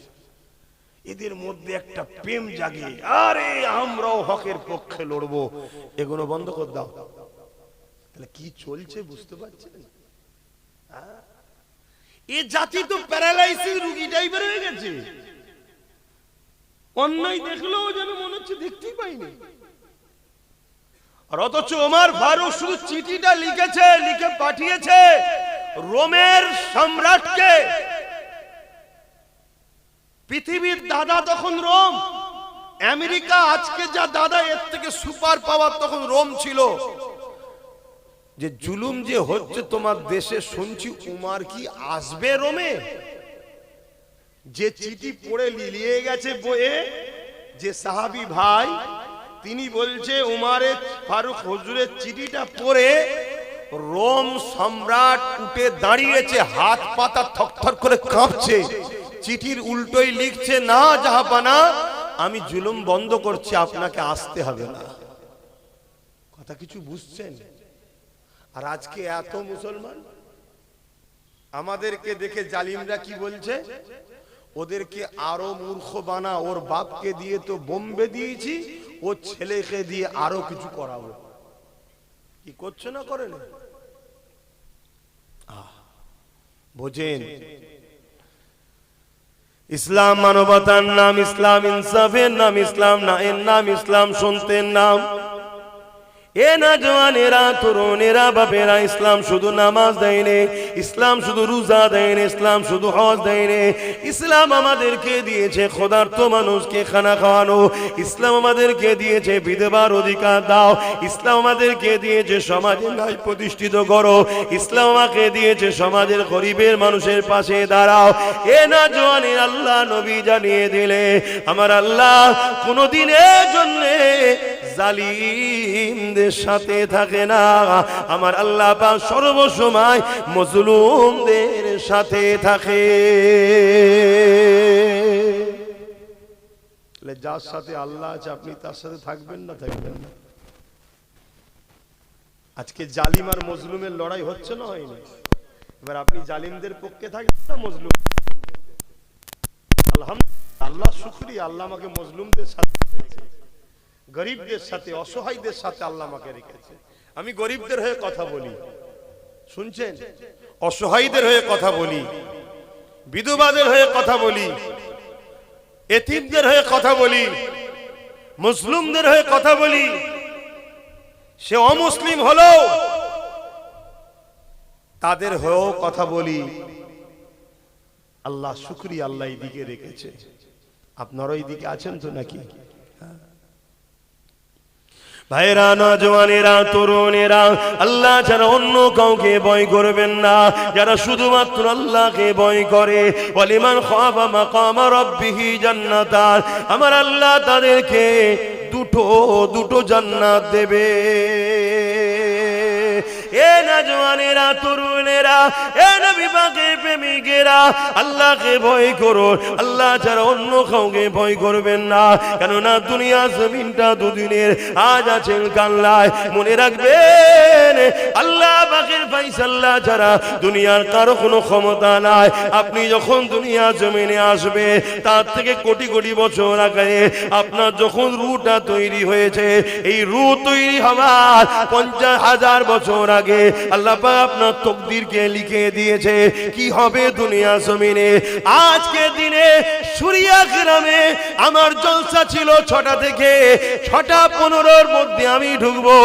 [SPEAKER 2] এদের মধ্যে একটা প্রেম জাগে, আরে আমরাও হকের পক্ষে লড়বো। এগুলো বন্ধ করে দাও। তাহলে কি চলছে বুঝতে পারছেন? এই জাতি তো প্যারালাইসিস রোগী টাইপের হয়ে গেছে। অন্যায় দেখলেও যেন মনে হচ্ছে দেখতেই পাইনি। আর অথচ ওমর ফারুক শুধু চিঠিটা লিখেছে, লিখে পাঠিয়েছে রোমের সম্রাটকে। পৃথিবীর দাদা তখন রোম, আমেরিকা আজকে যা দাদা, এর থেকে সুপার পাওয়ার তখন রোম ছিল। যে জুলুম যে হচ্ছে তোমার দেশে, শুনছি উমার কি আসবে রোমে? যে চিঠি পড়ে লিলিয়ে গেছে বইয়ে, যে সাহাবী ভাই তিনি বলছে উমারে ফারুক হুজুরের চিঠিটা পড়ে রোম সম্রাট উঠে দাঁড়িয়েছে, হাত পাতা থরথর করে কাঁপছে, চিঠির উল্টোই লিখছে, না জাহাপানা আমি জুলুম বন্ধ করছি, আপনাকে আসতে হবে না। কথা কিছু বুঝছেন? আর আজকে এত মুসলমান আমাদেরকে দেখে জালিমরা কি বলছে, ওদেরকে আরো মূর্খ বানা, ওর বাপকে দিয়ে তো বোম্বে দিয়েছি, ও ছেলেকে দিয়ে আরো কিছু করাবো। কি করছে না করে না? বোঝেন, ইসলাম মানবতার নাম, ইসলাম ইনসাফের নাম, ইসলাম নায়ের নাম, ইসলাম সন্তের নাম। এ না জওয়ানেরা, তরুণেরা, বাপেরা, ইসলাম শুধু নামাজ দেয়নি, ইসলাম শুধু রোজা দেয়নি, ইসলাম শুধু হজ দেয়নি। ইসলাম আমাদেরকে দিয়েছে ক্ষুধার্ত মানুষকে খানা খাওয়ানো, ইসলাম আমাদেরকে দিয়েছে বিধবার অধিকার দাও, ইসলাম আমাদেরকে দিয়েছে সমাজে ন্যায় প্রতিষ্ঠিত করো, ইসলাম আমাকে দিয়েছে সমাজের গরিবের মানুষের পাশে দাঁড়াও। এ না জওয়ানের আল্লাহ নবী জানিয়ে দিলে আমার আল্লাহ কোনদিনের জন্য জালিমদের সাথে থাকে না। আমার আল্লাহ পাক সর্বসময় মজলুমদের সাথে থাকে। যার সাথে আল্লাহ আছে আপনি তার সাথে থাকবেন না থাকবেন না? আজকে জালিম আর মজলুমের লড়াই হচ্ছে না, হয়নি? এবার আপনি জালিমদের পক্ষে থাকবেন না মজলুম? আলহামদুলিল্লাহ, আল্লাহ শুকরিয়া, আল্লাহ আমাকে মজলুমদের সাথে, গরিবদের সাথে, অসহায়দের সাথে আল্লাহ আমাকে রেখেছে। আমি গরিবদের হয়ে কথা বলি, শুনছেন? অসহায়দের হয়ে কথা বলি, বিধবাদের হয়ে কথা বলি, এতিমদের হয়ে কথা বলি, মুসলিমদের হয়ে কথা বলি। সে অমুসলিম হলেও তাদের হয়েও কথা বলি। আল্লাহ শুকরিয়া, আল্লাহ এই দিকে রেখেছে। আপনারা এই দিকে আছেন তো নাকি? ভাইরা, নওজওয়ানেরা, তরুণেরা, আল্লাহ ছাড়া অন্য কাউকে ভয় করবেন না। যারা শুধুমাত্র আল্লাহকে ভয় করে, ওয়ালিমান খাফা মাকামা রাব্বিহি জান্নাতান, আমার আল্লাহ তাদেরকে দুটো জান্নাত দেবে। এ নওজওয়ানেরা, তরুণেরা, এ নবী পাকের প্রেমিকেরা, আল্লাহকে ভয় করো। আল্লাহ ছাড়া অন্য কাউকে ভয় করবেন না। কেননা দুনিয়া জমিনটা দুদিনের, আজ আছেন কাল্লায়। মনে রাখবেন, আল্লাহ পাকের ফায়সালা ছাড়া দুনিয়ার কারো কোনো ক্ষমতা নাই। আপনি যখন দুনিয়া জমিনে আসবে, তার থেকে কোটি কোটি বছর আগে আপনার যখন রূহটা তৈরি হয়েছে, এই রূহ তৈরি হওয়ার 50,000 বছর আগে আল্লাহ পাক আপনার তকদিরকে লিখে দিয়েছে কি হবে দুনিয়া জমিনে। আজকে দিনে সুরিয়া গ্রামে আমার জলসা ছিল 6টা থেকে 6:15 মধ্যে আমি ঢুকবো।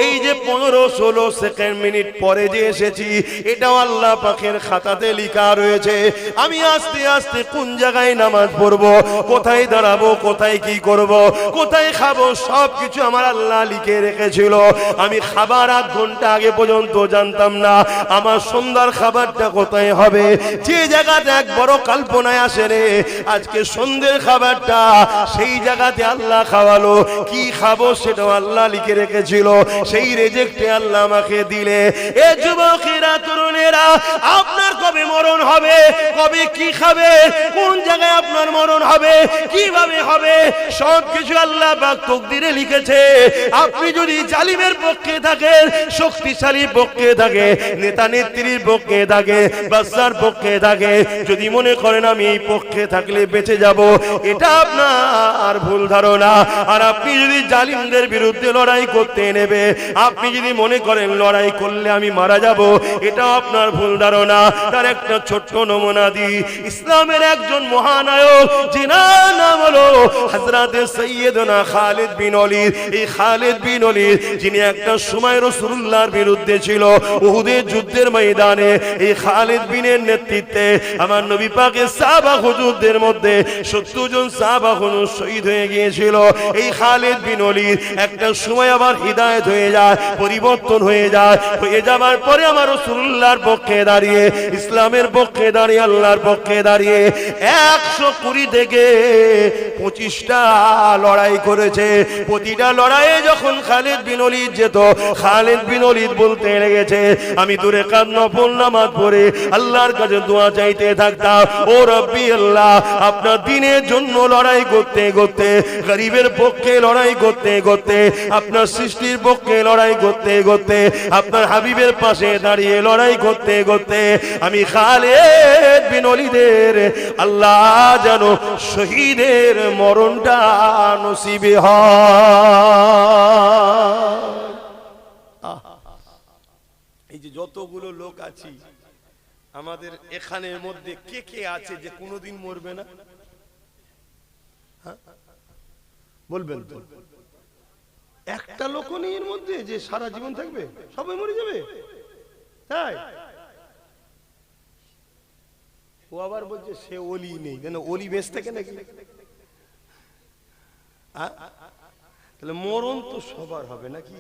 [SPEAKER 2] এই যে 15-16 সেকেন্ড মিনিট পরে যে এসেছি, এটাও আল্লাহ পাকের খাতাতে লেখা রয়েছে। আমি আস্তে আস্তে কোন জায়গায় নামাজ পড়বো, কোথায় দাঁড়াবো, কোথায় কি করব, কোথায় খাবো, সবকিছু আমার আল্লাহ লিখে রেখেছিল। আমি খাবার 1 ঘন্টা আগে পর্যন্ত জানতাম না আমার সন্ধ্যার খাবারটা কোথায় হবে। যে জায়গাতে এক বড় কল্পনায় আসে রে, আজকে সন্ধ্যের খাবারটা সেই জায়গাতে আল্লাহ খাওয়ালো। কি খাবো সেটাও আল্লাহ লিখে রেখেছিল, সেই রেজেক্টে আল্লাহ আমাকে দিলে। এ যুবকেরা, তরুণেরা, আপনার কবে মরণ হবে, কবে কি খাবে, কোন জায়গায় আপনার মরণ হবে, কিভাবে হবে, সবকিছু আল্লাহ পাক তকদিরে লিখেছে। আপনি যদি জালিমের পক্ষে থাকেন, শক্তিশালী পক্ষে থাকে, নেতা নেত্রীর পক্ষে থাকে, বাদশার পক্ষে থাকে, যদি মনে করেন আমি এই পক্ষে থাকলে বেঁচে যাব, এটা আপনার ভুল ধারণা। আর আপনি যদি জালিমদের বিরুদ্ধে লড়াই করতে নেবে, আপনি যদি মনে করেন লড়াই করলে আমি মারা যাব, এটা আপনার ভুল ধারণা। তার একটা ছোট্ট নমুনা দিই। ইসলামের একজন মহানায়ক, যিনার নাম হলো হযরত সৈয়দনা খালিদ বিন ওয়ালিদ। এই খালিদ বিন ওয়ালিদ যিনি একটা সময় রাসূলুল্লাহর বিরুদ্ধে ছিল, উহুদের যুদ্ধের ময়দানে এই খালিদ বিনের নেতৃত্বে আমার নবী পাকের সাহাবা হুজুরদের মধ্যে 70 জন সাহাবা হুজুর শহীদ হয়ে গিয়েছিল। এই খালিদ বিন ওয়ালিদ একটা সময় আবার হিদায়াত হয়ে যায়, পরিবর্তন হয়ে যায়। হয়ে যাবার পরে আমার রাসূলুল্লাহর পক্ষে দাঁড়িয়ে, ইসলামের পক্ষে দাঁড়িয়ে, আল্লাহর পক্ষে দাঁড়িয়ে 120 থেকে 25টা লড়াই করেছে। প্রতিটা লড়াইয়ে যখন খালিদ বিন ওয়ালিদ যেত, খালিদ বিন ওয়ালিদ বলতে লেগেছে, আমি দূরে কাদ নফল নামাজ পড়ে আল্লাহর কাছে দোয়া চাইতে থাকতাম, ও রব্বি আল্লাহ, আপনার দ্বীনের জন্য লড়াই করতে করতে, গরিবের পক্ষে লড়াই করতে করতে, আপনার সৃষ্টির পক্ষে লড়াই করতে করতে, আপনার হাবিবের পাশে দাঁড়িয়ে লড়াই করতে করতে আমি খালিদ বিন ওয়ালিদের আল্লাহ যেন শহীদের মরণটা নসিবে হয়। এই যে যতগুলো লোক আছি আমাদের এখানের মধ্যে কে কে আছে যে কোনোদিন মরবে না? বলবেন তো? একটা লোক নেই এর মধ্যে যে সারা জীবন থাকবে, সবাই মরে যাবে। তাই ও আবার বলছে সে ওলি নেই, কেন ওলি বেঁচে থাকে নাকি? তাহলে মরণ তো সবার হবে নাকি?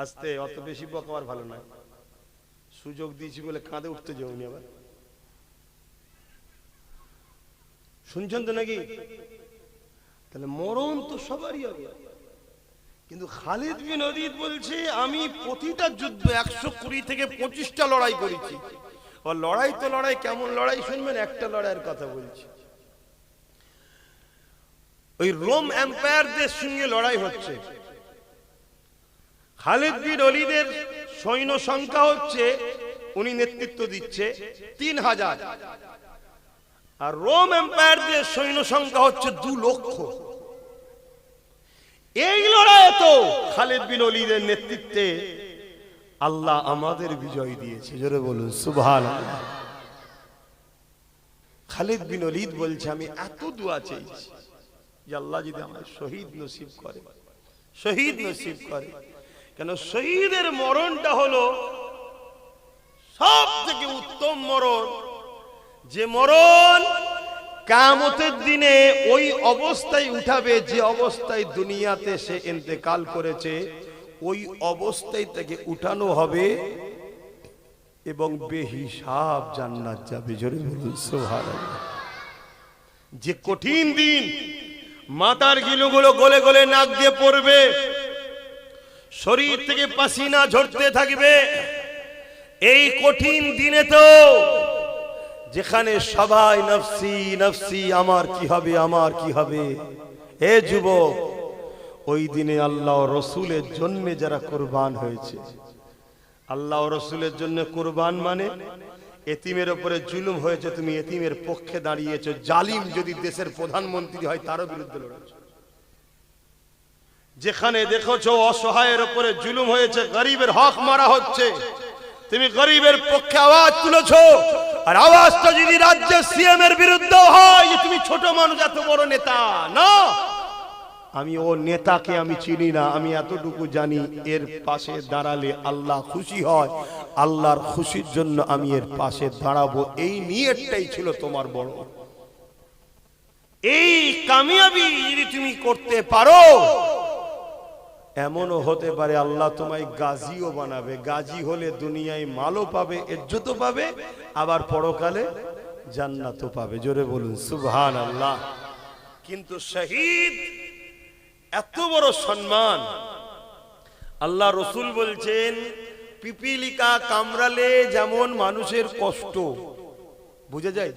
[SPEAKER 2] আস্তে, অত বেশি বকাবার ভালো নয়। সুযোগ দিয়েছি বলে কাঁদে উঠতে যাওনি আবার, শুনছেন তো নাকি? তাহলে মরণ তো সবারই হবে। কিন্তু খালিদ বিন ওয়ালিদ বলছে আমি প্রতিটা যুদ্ধ 120 থেকে 25টা লড়াই করেছি। ও লড়াই তো লড়াই, কেমন লড়াই শুনবেন, একটা লড়াইয়ের কথা বলছি। ওই রোম এম্পায়ারদের সঙ্গে লড়াই হচ্ছে। খালিদ বিন ওয়ালিদের সৈন্য সংখ্যা হচ্ছে, উনি নেতৃত্ব দিচ্ছে 3000, আর রোম এম্পায়ারদের সৈন্য সংখ্যা হচ্ছে 2 লক্ষ। এই লড়াইয়ে তো খালিদ বিন ওলীদের নেতৃত্বে আল্লাহ আমাদের বিজয় দিয়েছে। জোরে বলুন সুবহানাল্লাহ। খালিদ বিন ওলীদ বলছে আমি এত দোয়া চাইছি যে আল্লাহ যদি আমার শহীদ নসিব করে, শহীদ নসিব করে। কেন শহীদের মরণটা হলো সব থেকে উত্তম মরণ, যে মরণ কিয়ামতের দিনে ওই অবস্থায় উঠাবে যে অবস্থায় দুনিয়াতে সে ইন্তেকাল করেছে, ওই অবস্থায় থেকে উঠানো হবে এবং বেহিসাব জান্নাত যাবে। জোরে বলুন সুবহানাল্লাহ। যে কঠিন দিন, মাথার গিলুগুলো গলে গলে নাক দিয়ে পড়বে, শরীর থেকে পাসিনা ঝরতে থাকবে, এই কঠিন দিনে তো যেখানে সবাই নফসি নফসি, আমার কি হবে আমার কি হবে। হে যুবক, ওই দিনে আল্লাহ রসুলের জন্য যারা কুরবান হয়েছে, আল্লাহ রসুলের জন্য কুরবান মানে এতিমের উপরে জুলুম হয়েছে, তুমি এতিমের পক্ষে দাঁড়িয়েছো। জালিম যদি দেশের প্রধানমন্ত্রী হয় তারও বিরুদ্ধে লড়েছো। যেখানে দেখেছো অসহায়ের উপরে জুলুম হয়েছে, গরিবের হক মারা হচ্ছে, তুমি গরিবের পক্ষে আওয়াজ তুলেছো। আর আওয়াজটা যদি রাজ্যের সিএম এর বিরুদ্ধে হয়, তুমি ছোট মানুষ এত বড় নেতা না, আমি ও নেতাকে আমি চিনি না, আমি এতটুকু জানি এর পাশে দাঁড়ালে আল্লাহ খুশি হয়, আল্লাহর খুশির জন্য আমি এর পাশে দাঁড়াবো। এই নিয়তটাই ছিল তোমার বড়। এই কামিয়াবি যদি তুমি করতে পারো, এমনও হতে পারে আল্লাহ তোমায় গাজীও বানাবে। গাজী হলে দুনিয়ায় মালও পাবে, ইজ্জতও পাবে, আবার পরকালে জান্নাতও পাবে। জোরে বলুন সুবহানাল্লাহ। কিন্তু শহীদ এত বড় সম্মান, আল্লাহ রসুল বলছেন পিপিলিকা কামড়ালে যেমন মানুষের কষ্ট বুঝে যায়,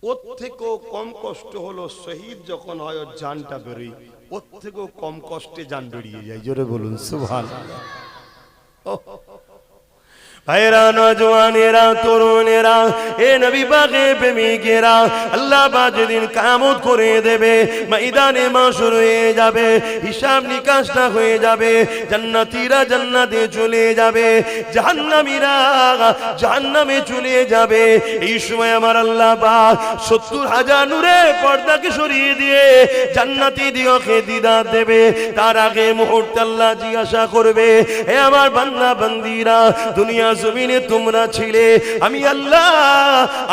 [SPEAKER 2] ওর থেকেও কম কষ্ট হলো শহীদ যখন হয় ওর জানটা বেরোয়, ওর থেকেও কম কষ্টে জান বেরিয়ে যায়। জোরে বলুন সুবহানাল্লাহ। ভাইরা, নওজওয়ানেরা, তরুণেরা, এ নবী পাকের প্রেমিকেরা, আল্লাহ পাক যেদিন কিয়ামত করে দেবে, ময়দানে মাশর হয়ে যাবে, হিসাব নিকাশটা হয়ে যাবে, জান্নাতীরা জান্নাতে চলে যাবে, জাহান্নামীরা জাহান্নামে চলে যাবে। এই সময় আমার আল্লাহ পাক ৭০,০০০ নূরের পর্দাকে সরিয়ে দিয়ে জান্নাতি দিগকে দিদার দেবে। তার আগে মুহূর্তে আল্লাহ জিজ্ঞাসা করবে, হে আমার বান্দা বান্দীরা, দুনিয়া জমিনে তোমরা ছিলে, আমি আল্লাহ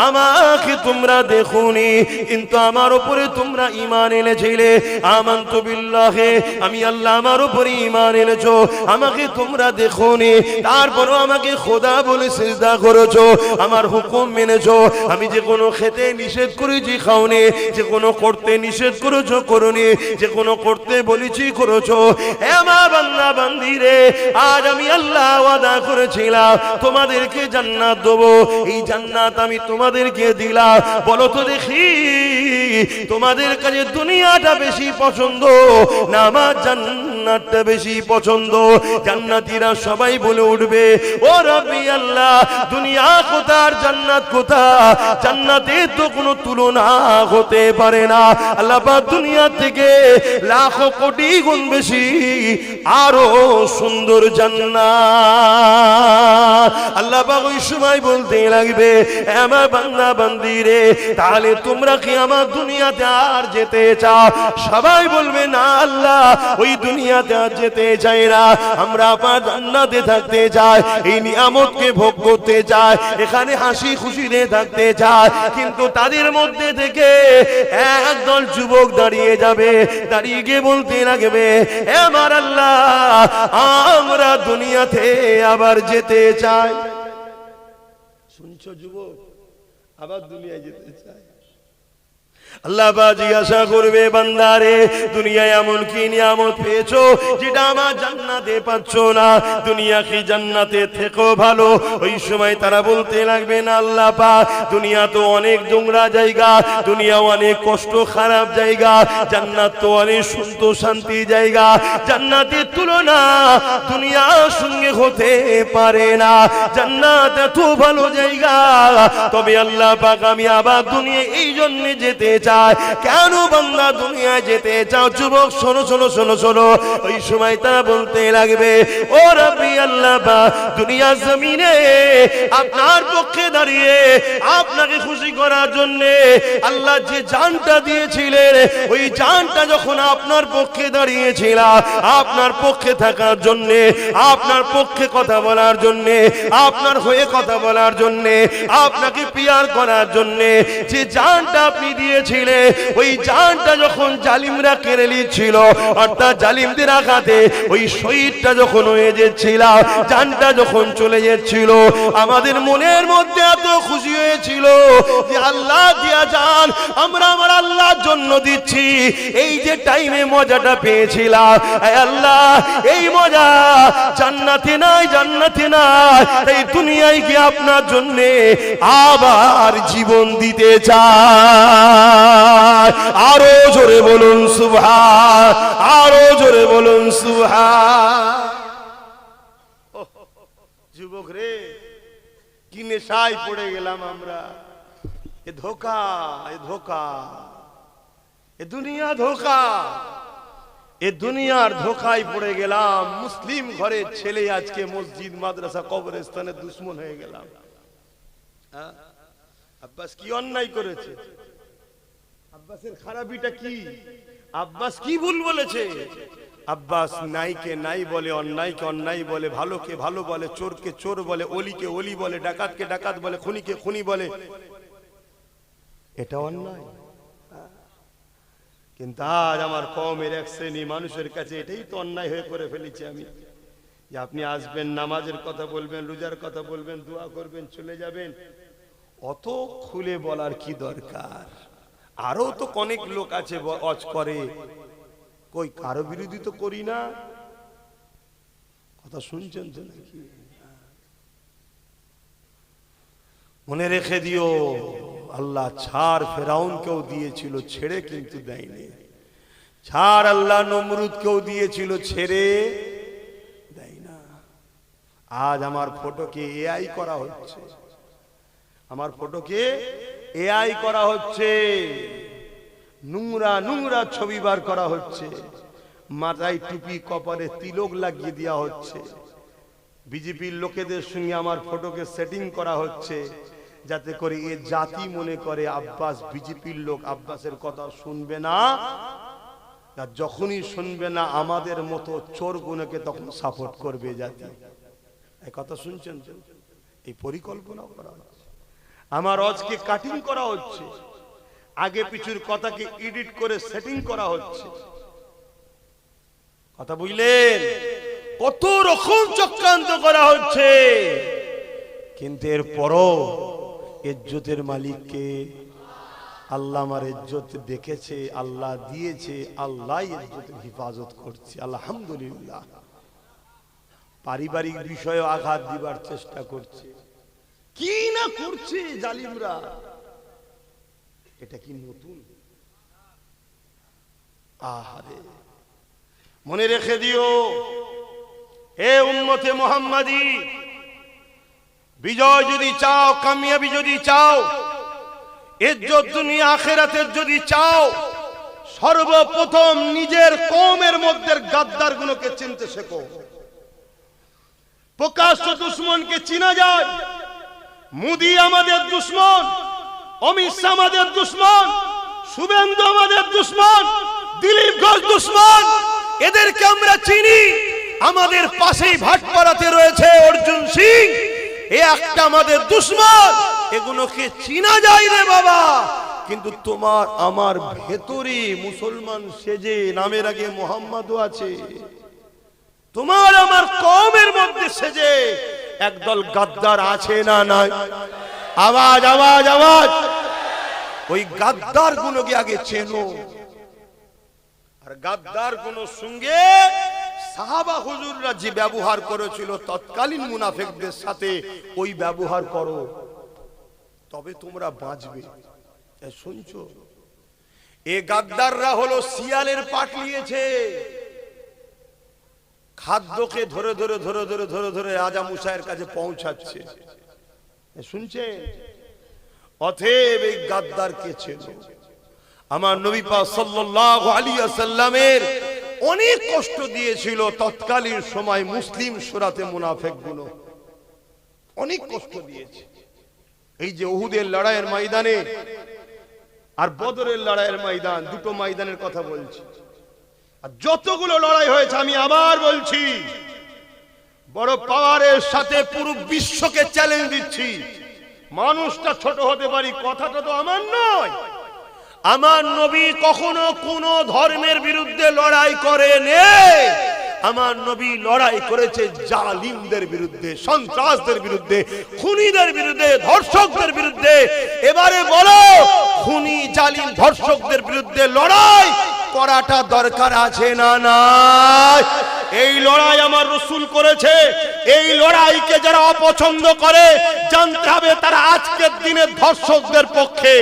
[SPEAKER 2] আমাকে তোমরা দেখোনি, কিন্তু আমার উপরে তোমরা ঈমান এনেছিলে। আমানতু বিল্লাহি, আমি আল্লাহ আমার উপরে ঈমান এনেছো, আমাকে তোমরা দেখোনি, তারপরও আমাকে খোদা বলে সিজদা করেছো, আমার হুকুম মেনেছো। আমি যে কোনো খেতে নিষেধ করেছি খাওনি, যে কোনো করতে নিষেধ করেছো করোনি, যে কোনো করতে বলেছি করেছো। হে আমার বান্দা বান্দীরে, আজ আমি আল্লাহ ওয়াদা করেছিলাম তোমাদেরকে জান্নাত দেবো, এই জান্নাত আমি তোমাদেরকে দিলাম। বলো তো দেখি, তোমাদের কাছে দুনিয়াটা বেশি পছন্দ না আমার জান্নাতটা বেশি পছন্দ? জান্নাতীরা সবাই বলে উঠবে, ও রব্বি আল্লাহ, দুনিয়া কোথার জান্নাত কোথা? জান্নাতের তো কোনো তুলনা হতে পারে না। আল্লাহ পাক দুনিয়া থেকে লাখো কোটি গুণ বেশি আরো সুন্দর জান্নাত। আল্লাহ পাক ওই সময় বলতে লাগবে, আমার বান্দা বান্দিরে, তাহলে তোমরা কি আমার দুনিয়াতে আর যেতে চাও? সবাই বলবে, না আল্লাহ, ওই দুনিয়াতে আর যেতে চাই না, আমরা আপনার জান্নাতে থাকতে চাই, এই নিয়ামতকে ভোগ করতে চাই, এখানে হাসি খুশিতে থাকতে চাই। কিন্তু তাদের মধ্যে থেকে একদল যুবক দাঁড়িয়ে যাবে, দাঁড়িয়ে গিয়ে বলতে লাগবে, আমার আল্লাহ, আমরা দুনিয়াতে আবার যেতে চাই। শুনছো যুবক, আবার দুনিয়ায় যেতে চাই। আল্লাহ পাক জিজ্ঞাসা করবে, বান্দারে, দুনিয়ায় এমন কি নিয়ামত পেয়েছো যেটা আমার জান্নাতে পাচ্ছ না? দুনিয়া কি জান্নাতে থেকেও ভালো? ওই সময় তারা বলতে লাগবে, না আল্লাহ পাক, দুনিয়া তো অনেক নোংরা জায়গা, দুনিয়া অনেক কষ্ট খারাপ জায়গা, জান্নাত তো অনেক সুন্দর শান্তি জায়গা, জান্নাতের তুলনা দুনিয়ার সঙ্গে হতে পারে না, জান্নাত এত ভালো জায়গা। তবে আল্লাহ পাক, আমি আবার দুনিয়া এই জন্য যেতে
[SPEAKER 1] চায়। কেন বান্দা দুনিয়ায় যেতে চাও? যুবক শোনো শোনো শোনো শোনো, ওই সময় তারা বলতে লাগবে, ও রাব্বি আল্লাহ বা দুনিয়ার জমিনে আপনার পক্ষে দাঁড়িয়ে আপনাকে খুশি করার জন্য আল্লাহ যে জানটা দিয়েছিলেন, ওই জানটা যখন আপনার পক্ষে দাঁড়িয়েছিল, আপনার পক্ষে থাকার জন্য, আপনার পক্ষে কথা বলার জন্য, আপনার হয়ে কথা বলার জন্য, আপনাকে পিয়ার করার জন্য যে জানটা আপনি দিয়েছিলেন, ওই জানটা যখন জালিমরা কেড়ে নিচ্ছিল, অর্থাৎ জালিমদের আঘাতে ওই শহীদটা যখন হয়ে যাচ্ছিল, জানটা যখন চলে যাচ্ছিল, আমাদের মনের মধ্যে এত খুশি হয়েছিল যে আল্লাহ দিয়া জান আমরা আমার আল্লাহর জন্য দিচ্ছি। এই যে টাইমে মজাটা পেয়েছিলাম, আল্লাহ এই মজা জান্নাতে নাই, জান্নাতে নাই, এই দুনিয়ায় গিয়ে আপনার জন্য আবার জীবন দিতে চাই। আরো জোরে বলুন সুবহান, আরো জোরে বলুন সুবহান।
[SPEAKER 2] যুবক রে, কি নেশায় পড়ে গেলাম আমরা। এ ধোকা, এ ধোকা, এ দুনিয়া ধোকা, এ দুনিয়ার ধোকায় পড়ে গেলাম। মুসলিম ঘরের ছেলে আজকে মসজিদ মাদ্রাসা কবরস্থানের দুশ্মন হয়ে গেলাম। আব্বাস কি অন্যায় করেছে? আব্বাসের খারাপিটা কি? আব্বাস কি ভুল বলেছে? আব্বাস নাইকে নাই বলে, অন্যায়কে অন্যায় বলে, ভালোকে ভালো বলে, চোরকে চোর বলে, অলিকে অলি বলে, ডাকাতকে ডাকাত বলে, খুনিকে খুনি বলে। এটা অন্যায়। কিন্তু আজ আমার কওমের এক শ্রেণী মানুষের কাছে এটাই তো অন্যায় হয়ে করে ফেলেছি আমি, যে আপনি আসবেন, নামাজের কথা বলবেন, রোজার কথা বলবেন, দোয়া করবেন, চলে যাবেন। অত খুলে বলার কি দরকার? আরো তো অনেক লোক আছে ওয়াজ করে, কই কারো বিরোধী তো করি না। কথা শুনছেন তো নাকি? মনে রেখে দিও, আল্লাহ ছাড় ফেরাউনকেও দিয়েছিল, ছেড়ে কিন্তু দেয়নি। ছাড় আল্লাহ নমরুদকেও দিয়েছিল, ছেড়ে দেয় না। আজ আমার ফটোকে এআই করা হচ্ছে, আমার ফটোকে এআই করা হচ্ছে, নোংরা নোংরা ছবি বার করা হচ্ছে, মাথায় টুপি কপালে তিলক লাগিয়ে দেওয়া হচ্ছে। বিজেপির লোকেদের সঙ্গে আমার ফটোকে সেটিং করা হচ্ছে, যাতে করে এ জাতি মনে করে আব্বাস বিজেপির লোক, আব্বাসের কথা শুনবে না। যখনই শুনবে না, আমাদের মতো চোর গুণকে তখন সাপোর্ট করবে জাতি। এই কথা শুনছেন তো? এই পরিকল্পনা করা হচ্ছে। আমার আজকে কাটিং করা হচ্ছে, আগে পিছুর কথাকে এডিট করে সেটিং করা হচ্ছে। কথা বুঝলেন? কত রকম চক্রান্ত করা হচ্ছে, কিন্তু এরপরও ইজ্জতের মালিককে আল্লাহ। আমার ইজ্জত দেখেছে, আল্লাহ দিয়েছে, আল্লাহ ইজ্জতের হেফাজত করছে, আলহামদুলিল্লাহ। পারিবারিক বিষয়ে আঘাত দিবার চেষ্টা করছে, কি না করছে জালিমরা। এটা কি নতুন? আহারে, মনে রেখে দিও, এ উম্মতে মুহাম্মাদি, বিজয় যদি চাও, কামিয়াবি যদি চাও, ইজ্জত দুনিয়া আখিরাতের যদি চাও, সর্বপ্রথম নিজের কওমের মধ্যে গাদ্দার গুলোকে চিনতে শেখো। প্রকাশ্য দুশ্মনকে চিনা যায়। মোদি আমাদের দুশ্মন, অমিত শাহ আমাদের দুশ্মন, শুভেন্দু আমাদের দুশ্মন, দিলীপ ঘোষ দুশ্মন, এদেরকে আমরা চিনি। আমাদের পাশেই ভাটপাড়াতে রয়েছে অর্জুন সিং, এ একটা আমাদের দুশ্মন। এগুলোকে চিনা যায় রে বাবা। কিন্তু তোমার আমার ভেতরে মুসলমান সেজে নামের আগে মোহাম্মদও আছে, তোমার আমার কওমের মধ্যে সেজে একদল গাদ্দার আছে না নাই? আওয়াজ আওয়াজ আওয়াজ। ওই গাদ্দার গুলোকে আগে চেনো, আর গাদ্দার গুলোর সঙ্গে সাহাবা হুজুররা যে ব্যবহার করেছিল তৎকালীন মুনাফিকদের সাথে, ওই ব্যবহার করো, তবে তোমরা বাঁচবে। শুনছো? এ গাদ্দাররা হলো শিয়ালের পাট নিয়েছে, খাদ্যকে ধরে ধরে ধরে ধরে ধরে ধরে রাজা মুসাইয়ের কাছে পৌঁছাচ্ছে। শুনছেন? অতএব এই গাদ্দারকে চেনো। আমার নবী পাক সাল্লাল্লাহু আলাইহি ওয়াসাল্লামের অনেক কষ্ট দিয়েছিল তৎকালীন সময় মুসলিম সুরাতে মুনাফিকগুলো, অনেক কষ্ট দিয়েছে। এই যে উহুদের লড়াইয়ের ময়দানে আর বদরের লড়াইয়ের ময়দান, দুটো ময়দানের কথা বলছি। আর যতগুলো লড়াই হয়েছে আমি আবার বলছি, বড় পাওয়ারের সাথে পুরো বিশ্বকে চ্যালেঞ্জ দিচ্ছি, মানুষটা ছোট হতে পারি, কথাটা তো আমার নয়। আমার নবী কখনো কোন ধর্মের বিরুদ্ধে লড়াই করেনি। আমার নবী লড়াই করেছে জালিমদের বিরুদ্ধে, সন্ত্রাসদের বিরুদ্ধে, খুনিদের বিরুদ্ধে, ধর্ষকদের বিরুদ্ধে। এবারে বলো, খুনি জালিম ধর্ষকদের বিরুদ্ধে লড়াই করাটা দরকার আছে না নাই? এই লড়াই আমার রাসূল করেছে। এই লড়াইকে যারা অপছন্দ করে জানতে হবে তারা আজকের দিনে ধর্ষকদের পক্ষে,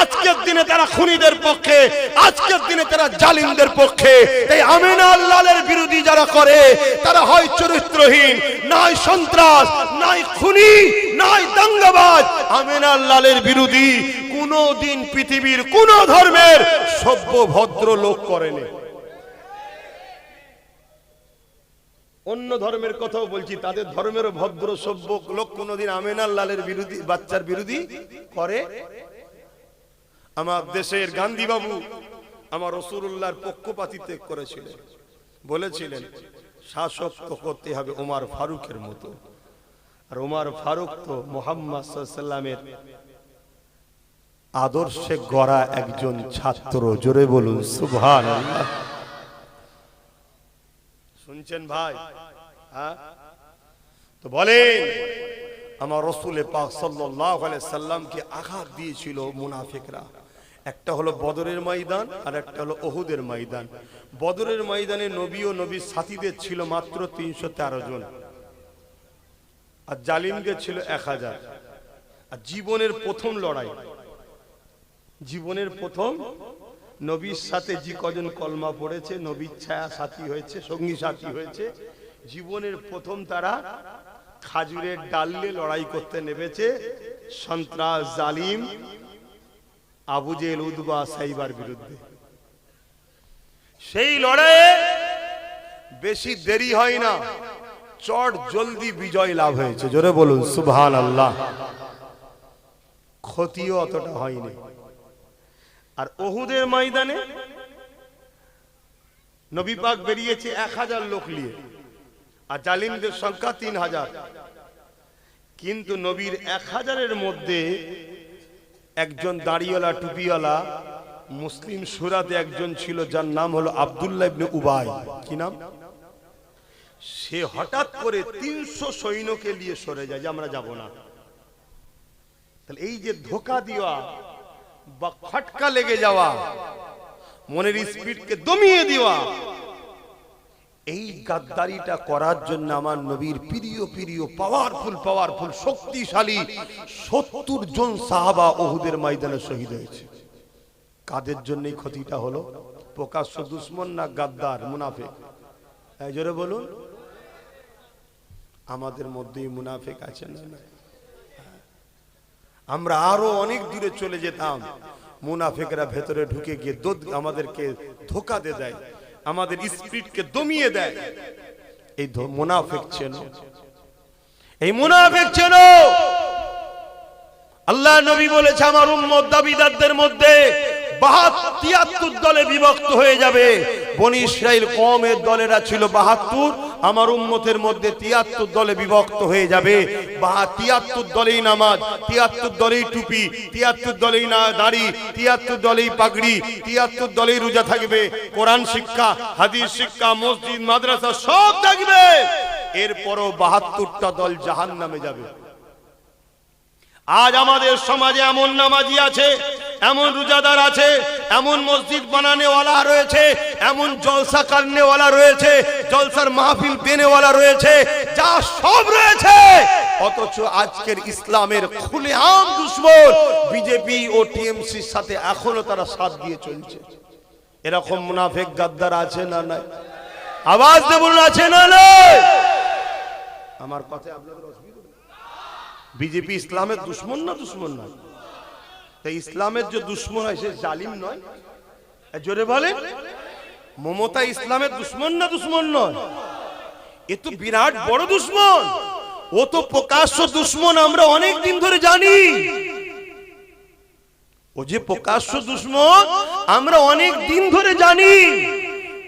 [SPEAKER 2] আজকের দিনে তারা খুনিদের পক্ষে, আজকের দিনে তারা জালিমদের পক্ষে। তাই আমিনা আল্লাহর বিরোধী যারা করে তারা হয় চরিত্রহীন, নয় সন্ত্রাস, নয় খুনি, নয় দাঙ্গাবাজ। আমিনা আল্লাহর বিরোধী কোনদিন পৃথিবীর কোন ধর্মের সভ্য ভদ্র লোক করেনি। অন্য ধর্মের কথাও বলছি, তাদের ধর্মের ভদ্র সভ্য লোক কোনদিন আমিনার লালের বিরোধী, বাচ্চার বিরোধী করে। আমার দেশের গান্ধী বাবু আমার রাসূলুল্লাহর পক্ষপাতিত্ব করেছিলেন, বলেছিলেন শাসক তো করতে হবে ওমর ফারুকের মতো। আর ওমর ফারুক তো মুহাম্মদ সাল্লাল্লাহু আলাইহি ওয়াসাল্লামের আদর্শে গড়া একজন ছাত্র। জোরে বলুন সুবহানাল্লাহ। শুনছেন ভাই? হ্যাঁ, তো বলেন আমার রাসূল পাক সাল্লাল্লাহু আলাইহি সাল্লামকে আঘাত দিয়েছিল মুনাফিকরা। একটা হলো বদরের ময়দান আর একটা হলো উহুদের ময়দান। বদরের ময়দানে নবী ও নবীর সাথীদের ছিল মাত্র 313 জন, আর জালিমদের ছিল 1000। আর জীবনের প্রথম লড়াই, জীবনের প্রথম নবীর সাথে যে কজন কলমা পড়েছে, নবীর ছায়া সাথী হয়েছে, সঙ্গী সাথী হয়েছে, জীবনের প্রথম তারা খাজুরের ডালে লড়াই করতে নেমেছে সন্ত্রাস জালিম আবু জেহেল উতবা সাইবার বিরুদ্ধে। সেই লড়াইয়ে বেশি দেরি হয় না, চট জলদি বিজয় লাভ হয়েছে। জোরে বলুন সুবহানাল্লাহ। ক্ষতিও অতটা হয়নি। আর উহুদের ময়দানে নবী পাক বেরিয়েছে 1000 লোক নিয়ে, আর জালিমদের সংখ্যা 3000। কিন্তু নবীর 1000-এর মধ্যে একজন দাড়িওয়ালা টুপিওয়ালা মুসলিম সুরাতে একজন ছিল, যার নাম হলো আব্দুল্লাহ ইবনে উবাই। কি নাম? সে হঠাৎ করে 300 সৈন্যকে নিয়ে সরে যায় যে আমরা যাব না। তাহলে এই যে ধোঁকা দেওয়া বা খটকা লেগে যাওয়া, মনের স্পিডকে দমিয়ে দেওয়া, এই গাদ্দারিটা করার জন্য আমার নবীর প্রিয় প্রিয় পাওয়ারফুল শক্তিশালী 70 জন সাহাবা উহুদের ময়দানে শহীদ হয়েছে। কাদের জন্য এই ক্ষতিটা হলো? প্রকাশ্য দুশমন না গাদ্দার মুনাফিক? এই জোরে বলুন। আমাদের মধ্যেই মুনাফিক আছে না? আমরা আরো অনেক দূরে চলে যেতাম, মুনাফিকরা ভেতরে ঢুকে গিয়ে আমাদেরকে ধোঁকা দিয়ে দেয়, আমাদের স্পিরিটকে দমিয়ে দেয়। এই মুনাফিক চেনো, এই মুনাফিক চেনো। আল্লাহ নবী বলেছে আমার উম্মত দাবিদারদের মধ্যে 73 দলে বিভক্ত হয়ে যাবে। বনি ইসরাইল কওমের দলেরা ছিল 72, আমার উম্মতের মধ্যে 73 দলে বিভক্ত হয়ে যাবে। 73 দলেই নামাজ, 73 দলেই টুপি, 73 দলেই না দাড়ি, 73 দলেই পাগড়ি, 73 দলেই রোজা থাকবে, কোরআন শিক্ষা, হাদিস শিক্ষা, মসজিদ মাদ্রাসা সব থাকবে। এরপরও 72টা দল জাহান্নামে যাবে। আজ আমাদের সমাজে এমন নামাজি আছে, এমন রোজাদার আছে, এমন মসজিদ বানানেওয়ালা রয়েছে, এমন জলসা করনেওয়ালা রয়েছে, জলসার মাহফিল দেনেওয়ালা রয়েছে, যা সব রয়েছে, অথচ আজকের ইসলামের খুলেআম দুশমন বিজেপি ও টিএমসির সাথে এখনো তারা সাথ দিয়ে চলছে। এরকম মুনাফিক গাদ্দার আছে না নাই? আওয়াজ দিয়ে বলুন আছে না নাই? আমার কথা আপনাদের অসুবিধা? বিজেপি ইসলামের দুশমন না? দুশমন নয়। তাই ইসলামের যে দুশমন হয় সে জালিম নয়? জোরে বলেন, মমতা ইসলামের দুশ্মন না দুশ্মন নয়? এ তো বিরাট বড় দুশ্মন, ও তো প্রকাশ্য দুশ্মন, আমরা অনেক দিন ধরে জানি। ও যে প্রকাশ্য দুশ্মন আমরা অনেক দিন ধরে জানি,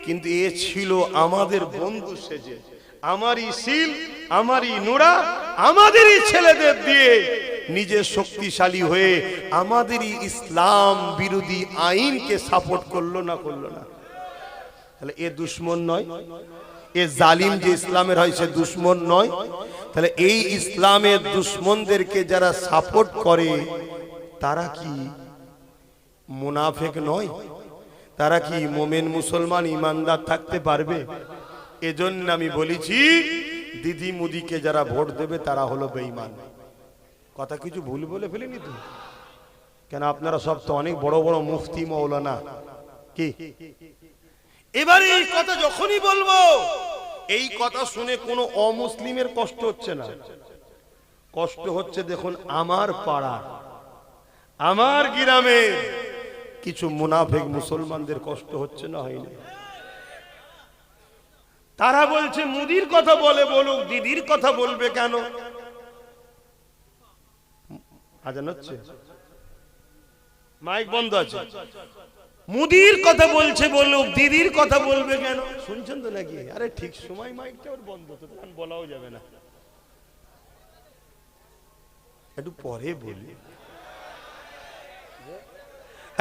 [SPEAKER 2] কিন্তু এ ছিল আমাদের বন্ধু সেজে, আমারই শিল, আমারই নোরা, আমাদেরই ছেলেদের দিয়ে নিজে শক্তিশালী হয়ে আমাদেরই ইসলাম বিরোধী আইনকে সাপোর্ট করলো না করলো না? তাহলে এ দুশ্মন নয়? এ জালিম যে ইসলামের হয় সে দুশ্মন নয়? তাহলে এই ইসলামের দুশ্মনদেরকে যারা সাপোর্ট করে তারা কি মুনাফিক নয়? তারা কি মোমেন মুসলমান ইমানদার থাকতে পারবে? এজন্য আমি বলেছি দিদি মুদিকে যারা ভোট দেবে তারা হলো বেঈমান। কথা কিছু ভুল বলে ফেলেনি তো? কেন আপনারা সব তো অনেক বড় বড় মুফতি মৌলানা, কি এবারে এই কথা যখনই বলবো এই কথা শুনে কোনো অমুসলিমের কষ্ট হচ্ছে না, কষ্ট হচ্ছে দেখুন আমার পাড়ার, আমার গ্রামের কিছু মুনাফিক মুসলমানদের কষ্ট হচ্ছে না? হয়নি? তারা বলছে মুদির কথা বলে বলুক, দিদির কথা বলবে কেন? আজান হচ্ছে, মাইক বন্ধ আছে। মুদির কথা বলছে বলুক, দিদির কথা বলবে কেন? শুনছেন তো নাকি? আরে ঠিক সময় মাইকটা ওর বন্ধ, তো তখন বলাও যাবে না, একটু পরে বলি।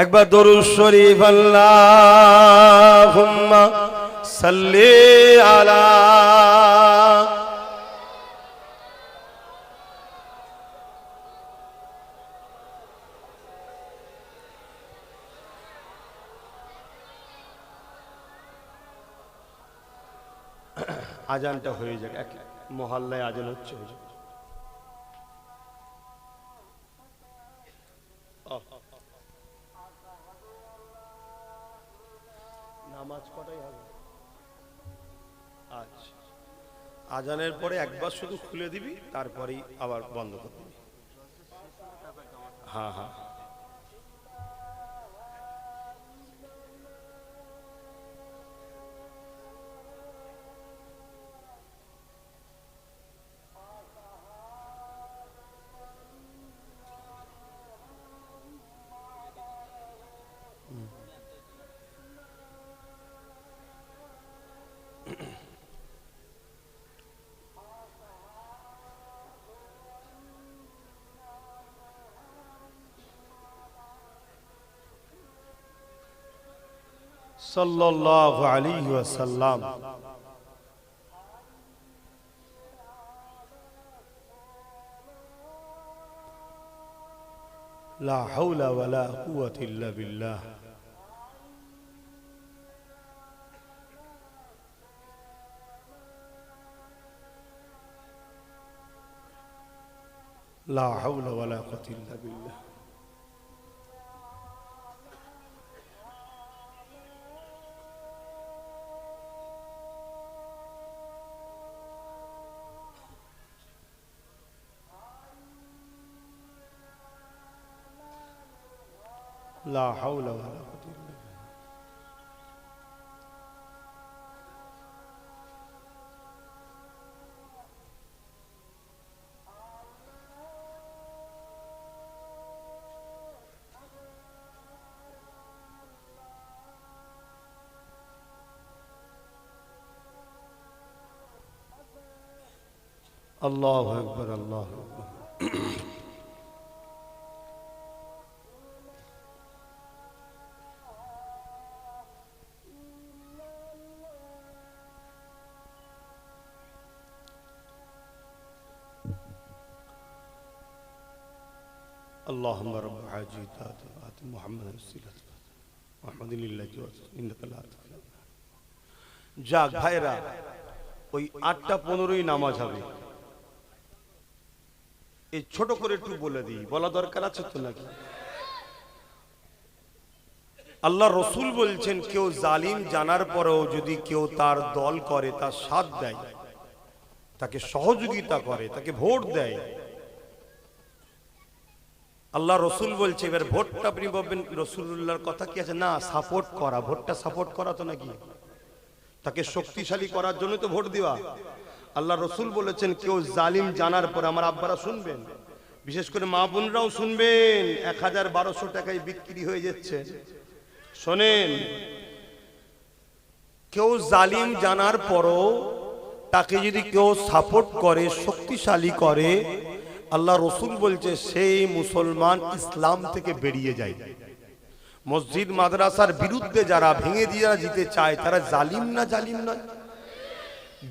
[SPEAKER 2] একবার দরুদ শরীফ আল্লাহুম্মা সাল্লি আলা আজানটা হয়ে যাক, এক মহল্লায় আজান হচ্ছে। নামাজ কটাই হবে? আচ্ছা, আজানের পরে একবার শুধু খুলে দিবি, তারপরেই আবার বন্ধ করে দিবি। হ্যাঁ হ্যাঁ, সাল্লাল্লাহু আলাইহি ওয়াসাল্লাম লা হাওলা ওয়ালা কুওয়াতা ইল্লা বিল্লাহ। লা হাওলা ওয়ালা কুওয়াতা ইল্লা বিল্লাহ। লা হাওলা ওয়ালা কুওয়াতা ইল্লা বিল্লাহ। আল্লাহু আকবার, আল্লাহু আকবার। اللهم رب عاجل آت محمد الوسيلة محمد لله إنك لا تخلف। যাক ভাইরা, ওই 8:15 নামাজ হবে। এই ছোট করে একটু বলে দিই, বলা দরকার আছে তো নাকি? আল্লাহ রসুল বলছেন কেউ জালিম জানার পরেও যদি কেউ তার দল করে, তার সাথ দেয়, তাকে সহযোগিতা করে, তাকে ভোট দেয়, আল্লাহ রসুল বলছে, এবার ভোটটা আপনি বলবেন রসুল্লাহর কথা কি আছে? না, সাপোর্ট করা, ভোটটা সাপোর্ট করা তো নাকি, তাকে শক্তিশালী করার জন্য তো ভোট দেওয়া। আল্লাহ রসুল বলেছেন, কেউ জালিম জানার পরে, আমার আব্বারা শুনবেন, বিশেষ করে মা বোনরাও শুনবেন, 1000-1200 টাকায় বিক্রি হয়ে যাচ্ছে। শোনেন, কেউ জালিম জানার পরও তাকে যদি কেউ সাপোর্ট করে, শক্তিশালী করে, আল্লাহ রসুল বলছে সেই মুসলমান ইসলাম থেকে বেরিয়ে যায়। মসজিদ মাদ্রাসার বিরুদ্ধে যারা ভেঙে দিয়ে যেতে চায়, তারা জালিম না জালিম নয়?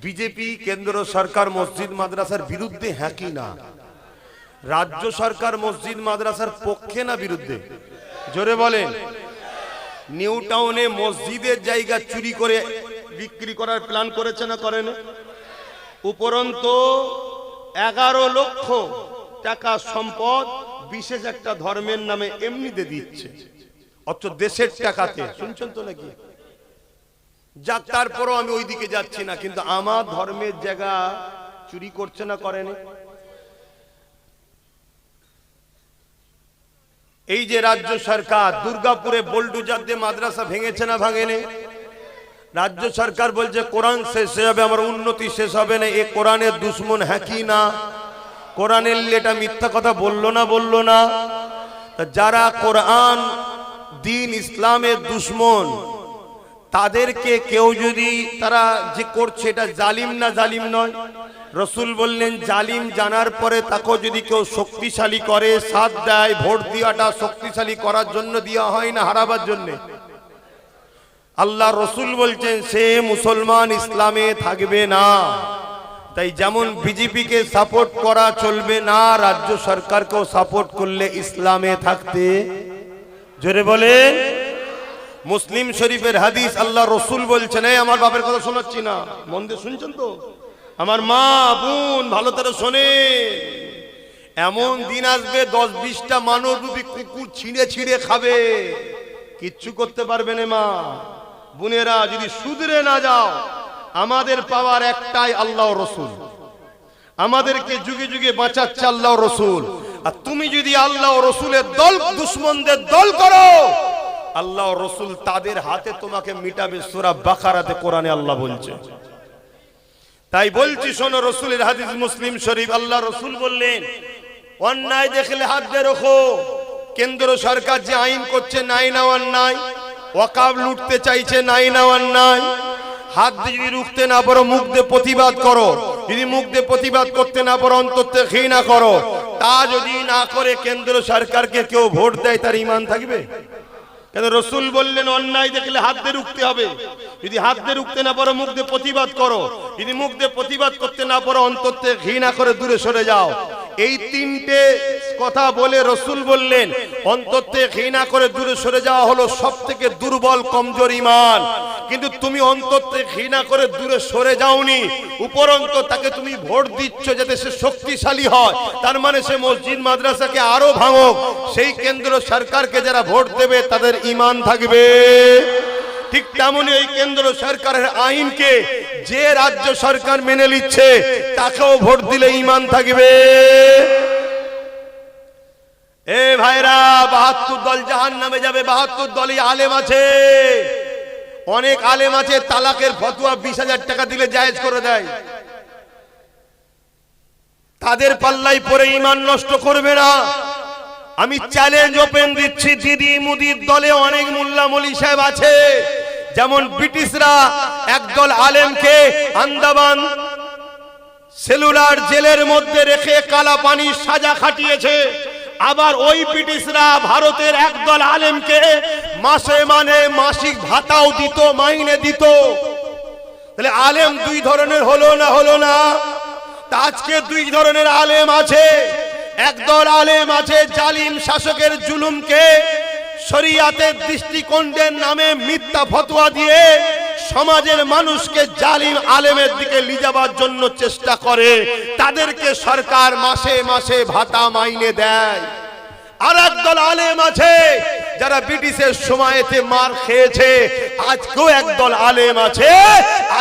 [SPEAKER 2] বিজেপি কেন্দ্র সরকার মসজিদ মাদ্রাসার বিরুদ্ধে, হ্যাঁ কি না? রাজ্য সরকার মসজিদ মাদ্রাসার পক্ষে না বিরুদ্ধে? জোরে বলেন। নিউ টাউনে মসজিদের জায়গা চুরি করে বিক্রি করার প্ল্যান করেছে না করেন? উপরন্তু 11 লক্ষ টাকা সম্পদ বিশেষ একটা ধর্মের নামে এমনিতে দিচ্ছে, অথচ দেশের টাকাতে। শুনছেন তো নাকি? যাক, তারপরও আমি ওইদিকে যাচ্ছি না, কিন্তু আমার ধর্মের জায়গা চুরি করছে না করেন? এই যে রাজ্য সরকার দুর্গাপুরে বোল্ডুজার দিয়ে মাদ্রাসা ভেঙেছে না ভাঙেনি? রাজ্য সরকার বলছে কোরআন শেষ হবে, আমার উন্নতি শেষ হবে না। এ কোরআনের দুশ্মন, হ্যাঁ কি না? কোরআনের এটা মিথ্যা কথা বললো না? বললো না? যারা কোরআন দিন ইসলামের দুশ্মন, তাদেরকে কেউ যদি তারা যে করছে, এটা জালিম না জালিম নয়? রসুল বললেন, জালিম জানার পরে তাকে যদি কেউ শক্তিশালী করে, সাথ দেয়, ভোট দেওয়াটা শক্তিশালী করার জন্য দেওয়া হয় না, হারাবার জন্য। আল্লাহ রসুল বলছেন সে মুসলমান ইসলামে থাকবে না। তাই যেমন বিজেপিকে সাপোর্ট করা চলবে না, রাজ্য সরকারকেও সাপোর্ট করলে ইসলামে থাকতে। জোরে বলেন। মুসলিম শরীফের হাদিস, আল্লাহ রসুল বলছেন, আমার বাপের কথা শোনাচ্ছি না, মন দিয়ে শুনছেন তো? আমার মা বোন ভালো করে শোনে, এমন দিন আসবে 10-20টা মানবরূপী কুকুর ছিঁড়ে ছিঁড়ে খাবে, কিচ্ছু করতে পারবে না। মা বোনেরা, যদি শুধরে না যাও, আমাদের পাওয়ার একটাই আল্লাহ রসুল, আমাদেরকে যুগে যুগে বাঁচাচ্ছে আল্লাহ রসুল। আর তুমি যদি আল্লাহ রসুলের দল দুশ্মনদের দল করো, আল্লাহ রসুল তাদের হাতে তোমাকে মিটাবে। সূরা বাকারাতে কোরআনে আল্লাহ বলছে। তাই বলছি শোনো, রসুলের হাদিস মুসলিম শরীফ, আল্লাহ রসুল বললেন, অন্যায় দেখলে হাত দিয়ে রাখো। কেন্দ্র সরকার যে আইন করছে, নাই না অন্যায়? ওয়াকাফ লুটতে চাইছে, নাই না অন্যায়? হাত দিয়ে যদি রুখতে না পারো, মুখ দিয়ে প্রতিবাদ করো। যদি মুখ দিয়ে প্রতিবাদ করতে না পারো, অন্তর থেকে ঘৃণা করো। তা যদি না করে কেন্দ্র সরকারকে কেউ ভোট দেয়, তার ঈমান থাকবে? কেন রসুল বললেন অন্যায় দেখলে হাত দিয়ে রুখতে হবে। যদি হাত দিয়ে রুখতে না পারো, মুখ দিয়ে প্রতিবাদ করো। যদি মুখ দিয়ে প্রতিবাদ করতে না পারো, অন্তর থেকে ঘৃণা করে দূরে সরে যাও। এই তিনটে কথা বলে রসুল বললেন, অন্তর থেকে ঘৃণা করে দূরে সরে যাওয়া হলো সব থেকে দুর্বল কমজোর ঈমান। কিন্তু তুমি অন্তর থেকে ঘৃণা করে দূরে সরে যাওনি, উপরন্ত তাকে তুমি ভোট দিচ্ছ যাতে সে শক্তিশালী হয়। তার মানে সে মসজিদ মাদ্রাসাকে আরো ভাঙুক। সেই কেন্দ্র সরকারকে যারা ভোট দেবে, তাদের ঈমান থাকবে। ঠিক তেমনি এই কেন্দ্র সরকারের আইনকে যে রাজ্য সরকার মেনে নিচ্ছে, তাকেও ভোট দিলে ঈমান থাকবে। এ ভাইরা, 72 দল জাহান্নামে যাবে। 72 দলই আলেম আছে। অনেক আলেম আছে তালাকের ফতোয়া 20,000 টাকা দিলে জায়েজ করে দেয়। তাদের পাল্লাই পরে ঈমান নষ্ট করবে না। আমি চ্যালেঞ্জ ওপেন দিচ্ছি, দিদি মুদির দলে অনেক মোল্লা মলি সাহেব আছে। যেমন ব্রিটিশরা একদল আলেমকে আন্দামান সেলুলার জেলের মধ্যে রেখে কালা পানির সাজা খাটিয়েছে, আবার ওই ব্রিটিশরা ভারতের একদল আলেমকে মাসে মাসিক ভাতাও দিত, মাইনে দিত। তাহলে আলেম দুই ধরনের হলো না? হলো না? আজকে দুই ধরনের আলেম আছে। একদল আলেম আছে জালিম শাসকের জুলুমকে শরিয়াতের দৃষ্টিকোণের নামে মিথ্যা ফতোয়া দিয়ে সমাজের মানুষকে জালিম আলেমের দিকে নিয়ে যাবার জন্য চেষ্টা করে। তাদেরকে সরকার মাসে মাসে ভাতা মাইনে দেয়। আর একদল আলেম আছে যারা ব্রিটিশের সময়তে মার খেয়েছে। আজকেও একদল আলেম আছে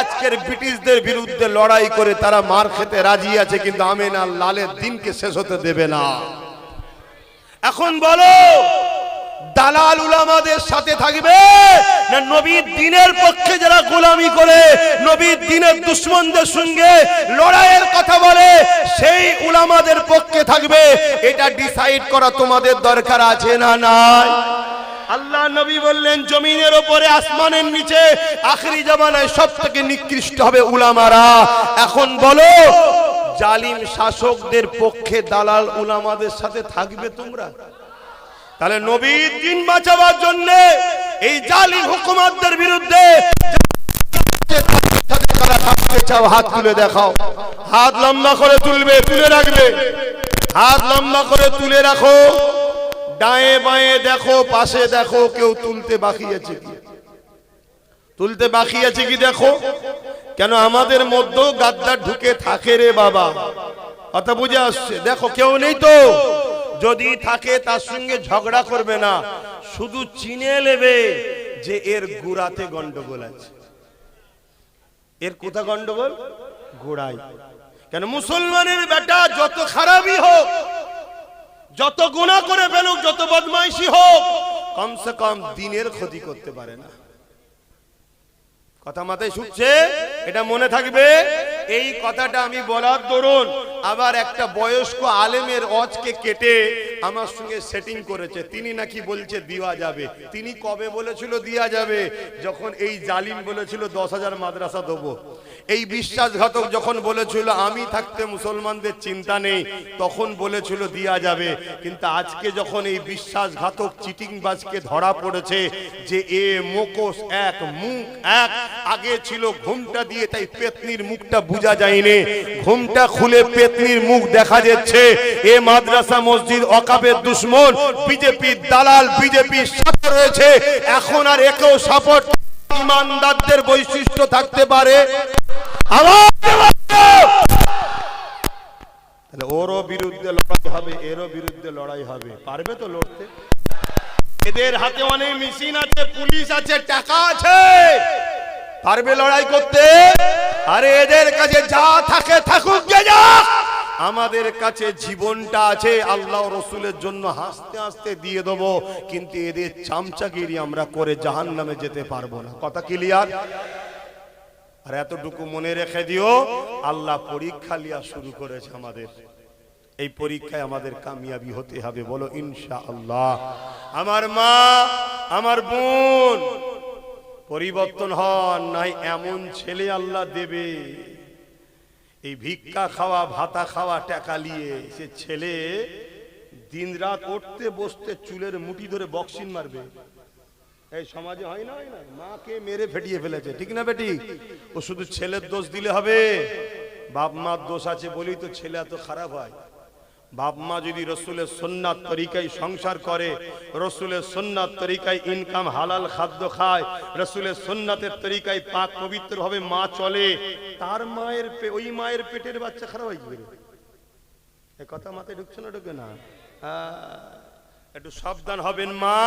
[SPEAKER 2] আজকের ব্রিটিশদের বিরুদ্ধে লড়াই করে তারা মার খেতে রাজি আছে, কিন্তু আমিন আর লালের দিনকে শেষ হতে দেবে না।
[SPEAKER 1] এখন বলো দালাল উলামাদের সাথে থাকবে না নবীর দ্বীনের পক্ষে যারা গোলামি করে নবীর দ্বীনের দুশমনদের সঙ্গে লড়াইয়ের কথা বলে সেই উলামাদের পক্ষে থাকবে? এটা ডিসাইড করা তোমাদের দরকার আছে না নাই? আল্লাহ নবী বললেন জমিনের উপরে আসমানের নিচে আখেরি জামানায় সবথেকে নিকৃষ্ট হবে উলামারা। এখন বলো জালিম শাসকদের পক্ষে দালাল উলামাদের সাথে থাকবে তোমরা? তাহলে নবীর দ্বীন বাঁচাবার জন্য এই জালিম হুকুমতদের বিরুদ্ধে থাকতে চাও হাত তুলে দেখাও। হাত লম্বা করে তুলবে, তুলে রাখবে, হাত লম্বা করে তুলে রাখো। ডায়ে বাঁয়ে দেখো, পাশে দেখো, কেউ তুলতে বাকি আছে কি? তুলতে বাকি আছে কি দেখো। কেন আমাদের মধ্যেও গাদ্দার ঢুকে থাকে রে বাবা, কথা বুঝে আসছে? দেখো কেউ নেই তো, যদি থাকে তার সঙ্গে ঝগড়া করবে না, শুধু চিনে নেবে যে এর গোড়াতে গন্ডগোল আছে। এর কোথা গন্ডগোল? গোড়াই। কেন মুসলমানের বেটা যত খারাপই হোক, যত গুনাহ করে ফেলুক, যত বদমাইশি হোক, কমসে কম দ্বীনের ক্ষতি করতে পারে না। কথা মাথায় শুকছে? এটা মনে থাকবে। এই কথাটা আমি বলার দরুন আবার একটা বয়স্ক আলেমের অজকে কেটে আমার সঙ্গে সেটিং করেছে। তিনি নাকি বলছে দেওয়া যাবে। তিনি কবে বলেছিল দেওয়া যাবে? যখন এই জালিম বলেছিল 10,000 মাদ্রাসা দেবো। এই বিশ্বাসঘাতক যখন বলেছিল আমি থাকতে মুসলমানদের চিন্তা নেই, তখন বলেছিল দেওয়া যাবে। কিন্তু আজকে যখন এই বিশ্বাসঘাতক চিটিংবাজকে ধরা পড়েছে যে এ মুখোশ এক, মুখ এক, আগে ছিল ঘুমটা দিয়ে তাই পেতনির মুখটা বোঝা যায়নি, ঘুমটা খুলে পেতনির মুখ দেখা যাচ্ছে। এ মাদ্রাসা মসজিদ ওয়াকফের দুশমন, বিজেপির দালাল, বিজেপির সাথে রয়েছে। এখন আর একেও সাপোর্ট ইমানদারদের বৈশিষ্ট্য থাকতে পারে? তাহলে ওরও বিরুদ্ধে লড়াই হবে, এরও বিরুদ্ধে লড়াই হবে। পারবে তো লড়তে? এদের হাতে অনেক মেশিন আছে, পুলিশ আছে, টাকা আছে, পারবে লড়াই করতে? আরে এদের কাছে যা থাকে থাকুক, গে যাক, আমাদের কাছে জীবনটা আছে, আল্লাহ রসুলের জন্য হাসতে হাসতে দিয়ে দেবো। কিন্তু এদের চামচাগিরি আমরা করে জাহান্নামে যেতে পারবো না। কথা ক্লিয়ার? আর এতটুকু মনে রেখে দিও, আল্লাহ পরীক্ষা লিয়া শুরু করেছে আমাদের। এই পরীক্ষায় আমাদের কামিয়াবি হতে হবে, বলো ইনশাআল্লাহ। আমার মা, আমার বোন, পরিবর্তন হন, নাই এমন ছেলে আল্লাহ দেবে। এই ভিক্ষা খাওয়া, ভাতা খাওয়া, টাকা নিয়ে সে ছেলে দিন রাত উঠতে বসতে চুলের মুঠি ধরে বক্সিং মারবে। এই সমাজে হয় না, হয় না? মাকে মেরে ফেটিয়ে ফেলেছে, ঠিক না বেটি? ও শুধু ছেলের দোষ দিলে হবে? বাপ মার দোষ আছে বলেই তো ছেলে এত খারাপ হয়। বাপ মা যদি রসুলের সুন্নাত তরিকায় সংসার করে, রসুলের সুন্নাত তরিকায় ইনকাম হালাল খাদ্য খায়, রসুলের সুন্নাতের তরিকায় পাক পবিত্র ভাবে মা চলে, তার মায়ের ওই মায়ের পেটের বাচ্চা খারাপ হয়ে যাবে। এই কথা মাথায় ঢুকছে না? ঢুকে না? একটু সাবধান হবেন। মা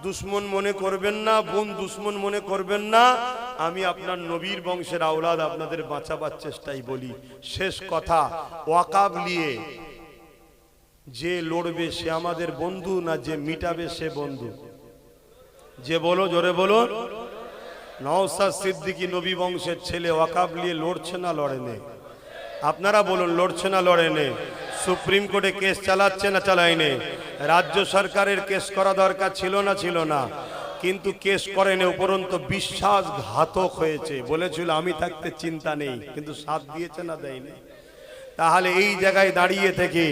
[SPEAKER 1] দুশ্মন মনে করবেন না, বোন দুশ্মন মনে করবেন না। আমি আপনার নবীর বংশের আওলাদ, আপনাদের বাঁচাবার চেষ্টাই বলি। শেষ কথা, ওয়াকফ নিয়ে যে লড়বে সে আমাদের বন্ধু, না যে মিটাবে সে বন্ধু? যে বলো, জোরে বলো। নওশাদ সিদ্দিকী নবী বংশের ছেলে, ওয়াকফ নিয়ে লড়ছে না লড়ে নে? আপনারা বলুন, লড়ছে না লড়ে নে? সুপ্রিম কোর্টে কেস চালাচ্ছে না চালায়নি? রাজ্য সরকারের কেস করা দরকার ছিল না ছিল না? কিন্তু কেস করেনি, উপরন্ত বিশ্বাসঘাতক হয়েছে। বলেছিল আমি থাকতে চিন্তা নেই, কিন্তু সাথ দিয়েছে না দেয়নি? তাহলে এই জায়গায় দাঁড়িয়ে থেকে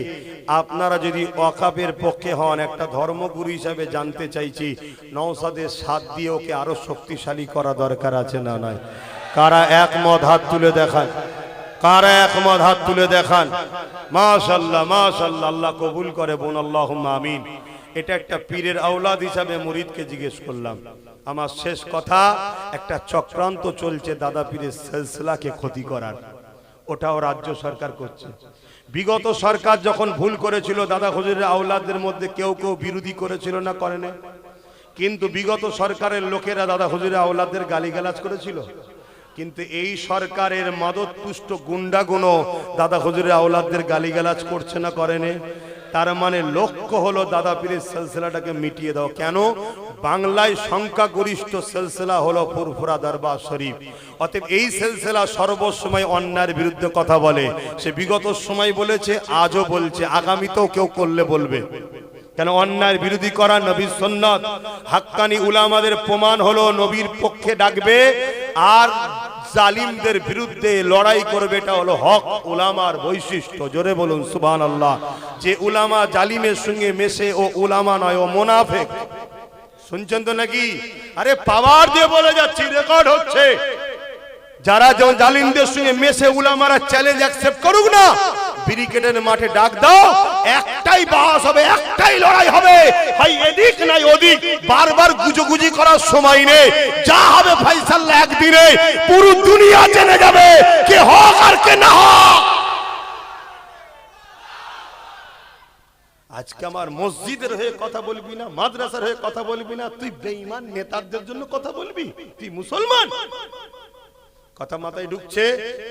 [SPEAKER 1] আপনারা যদি ওয়াকফের পক্ষে হন, একটা ধর্মগুরু হিসাবে জানতে চাইছি, নওশাদের সাথ দিয়ে ওকে আরো শক্তিশালী করা দরকার আছে না নাই? কারা একমত হাত তুলে দেখান? কারা একমত হাত তুলে দেখান? মাশাআল্লাহ, মাশাআল্লাহ, আল্লাহ কবুল করে বোন, আল্লাহুম্মা আমিন। এটা একটা পীরের আওলাদ হিসাবে মুরিদকে জিজ্ঞেস করলাম। আমার শেষ কথা, একটা চক্রান্ত চলছে দাদা পীরের সিলসিলাকে ক্ষতি করার, ওটাও রাজ্য সরকার করছে। বিগত সরকার যখন ভুল করেছিল, দাদা হুজুরের আওলাদদের মধ্যে কেউ কেউ বিরোধী করেছিল না, করেনি? কিন্তু বিগত সরকারের লোকেরা দাদা হুজুরের আওলাদদের গালিগালাজ করেছিল। কিন্তু এই সরকারের মাদকপুষ্ট গুন্ডাগুনো দাদা হুজুরের আওলাদদের গালিগালাজ করছে না, করেনি?
[SPEAKER 2] তার মানে লক্ষ্য হলো দাদা পীরের সিলসিলাটাকে মিটিয়ে দাও। কেন? বাংলায় সংখ্যাগরিষ্ঠ সিলসিলা হলো ফুরফুরা দরবার শরীফ। অতএব এই সিলসিলা সর্বসময় অন্যায়ের বিরুদ্ধে কথা বলে। সে বিগত সময় বলেছে, আজও বলছে, আগামীতেও কেউ করলে বলবে। কেন? অন্যায়ের বিরোধী করা নবীর সুন্নাত। হাক্কানি উলামাদের প্রমাণ হলো নবীর পক্ষে ডাকবে আর জালিমদের বিরুদ্ধে লড়াই করবে, এটা হলো হক উলামার বৈশিষ্ট্য। জোরে বলুন সুবহানাল্লাহ। যে উলামা জালিমের সঙ্গে মেশে ও উলামা নয়, ও মুনাফিক। শুনছেন তো নাকি? আরে পাওয়ার দিয়ে বলে যাচ্ছি, রেকর্ড হচ্ছে। যারা জালিমদের সঙ্গে মেশে উলামারা চ্যালেঞ্জ অ্যাকসেপ্ট করুক না, ব্রিগেডের মাঠে ডাক দাও, একটাই বাস হবে, একটাই লড়াই হবে। ভাই এদিক নাই ওদিক বারবার গুজোগুজি করার সময় নেই। যা হবে ফয়সালা একদিনে, পুরো দুনিয়া জেনে যাবে কে হক আর কে না হক। আজকে আমার মসজিদের হয়ে কথা বলবি না, মাদ্রাসার হয়ে কথা বলবি না, তুই বেঈমান নেতাদের জন্য কথা বলবি? তুই মুসলমান? কথা মাথায় ঢুকছে?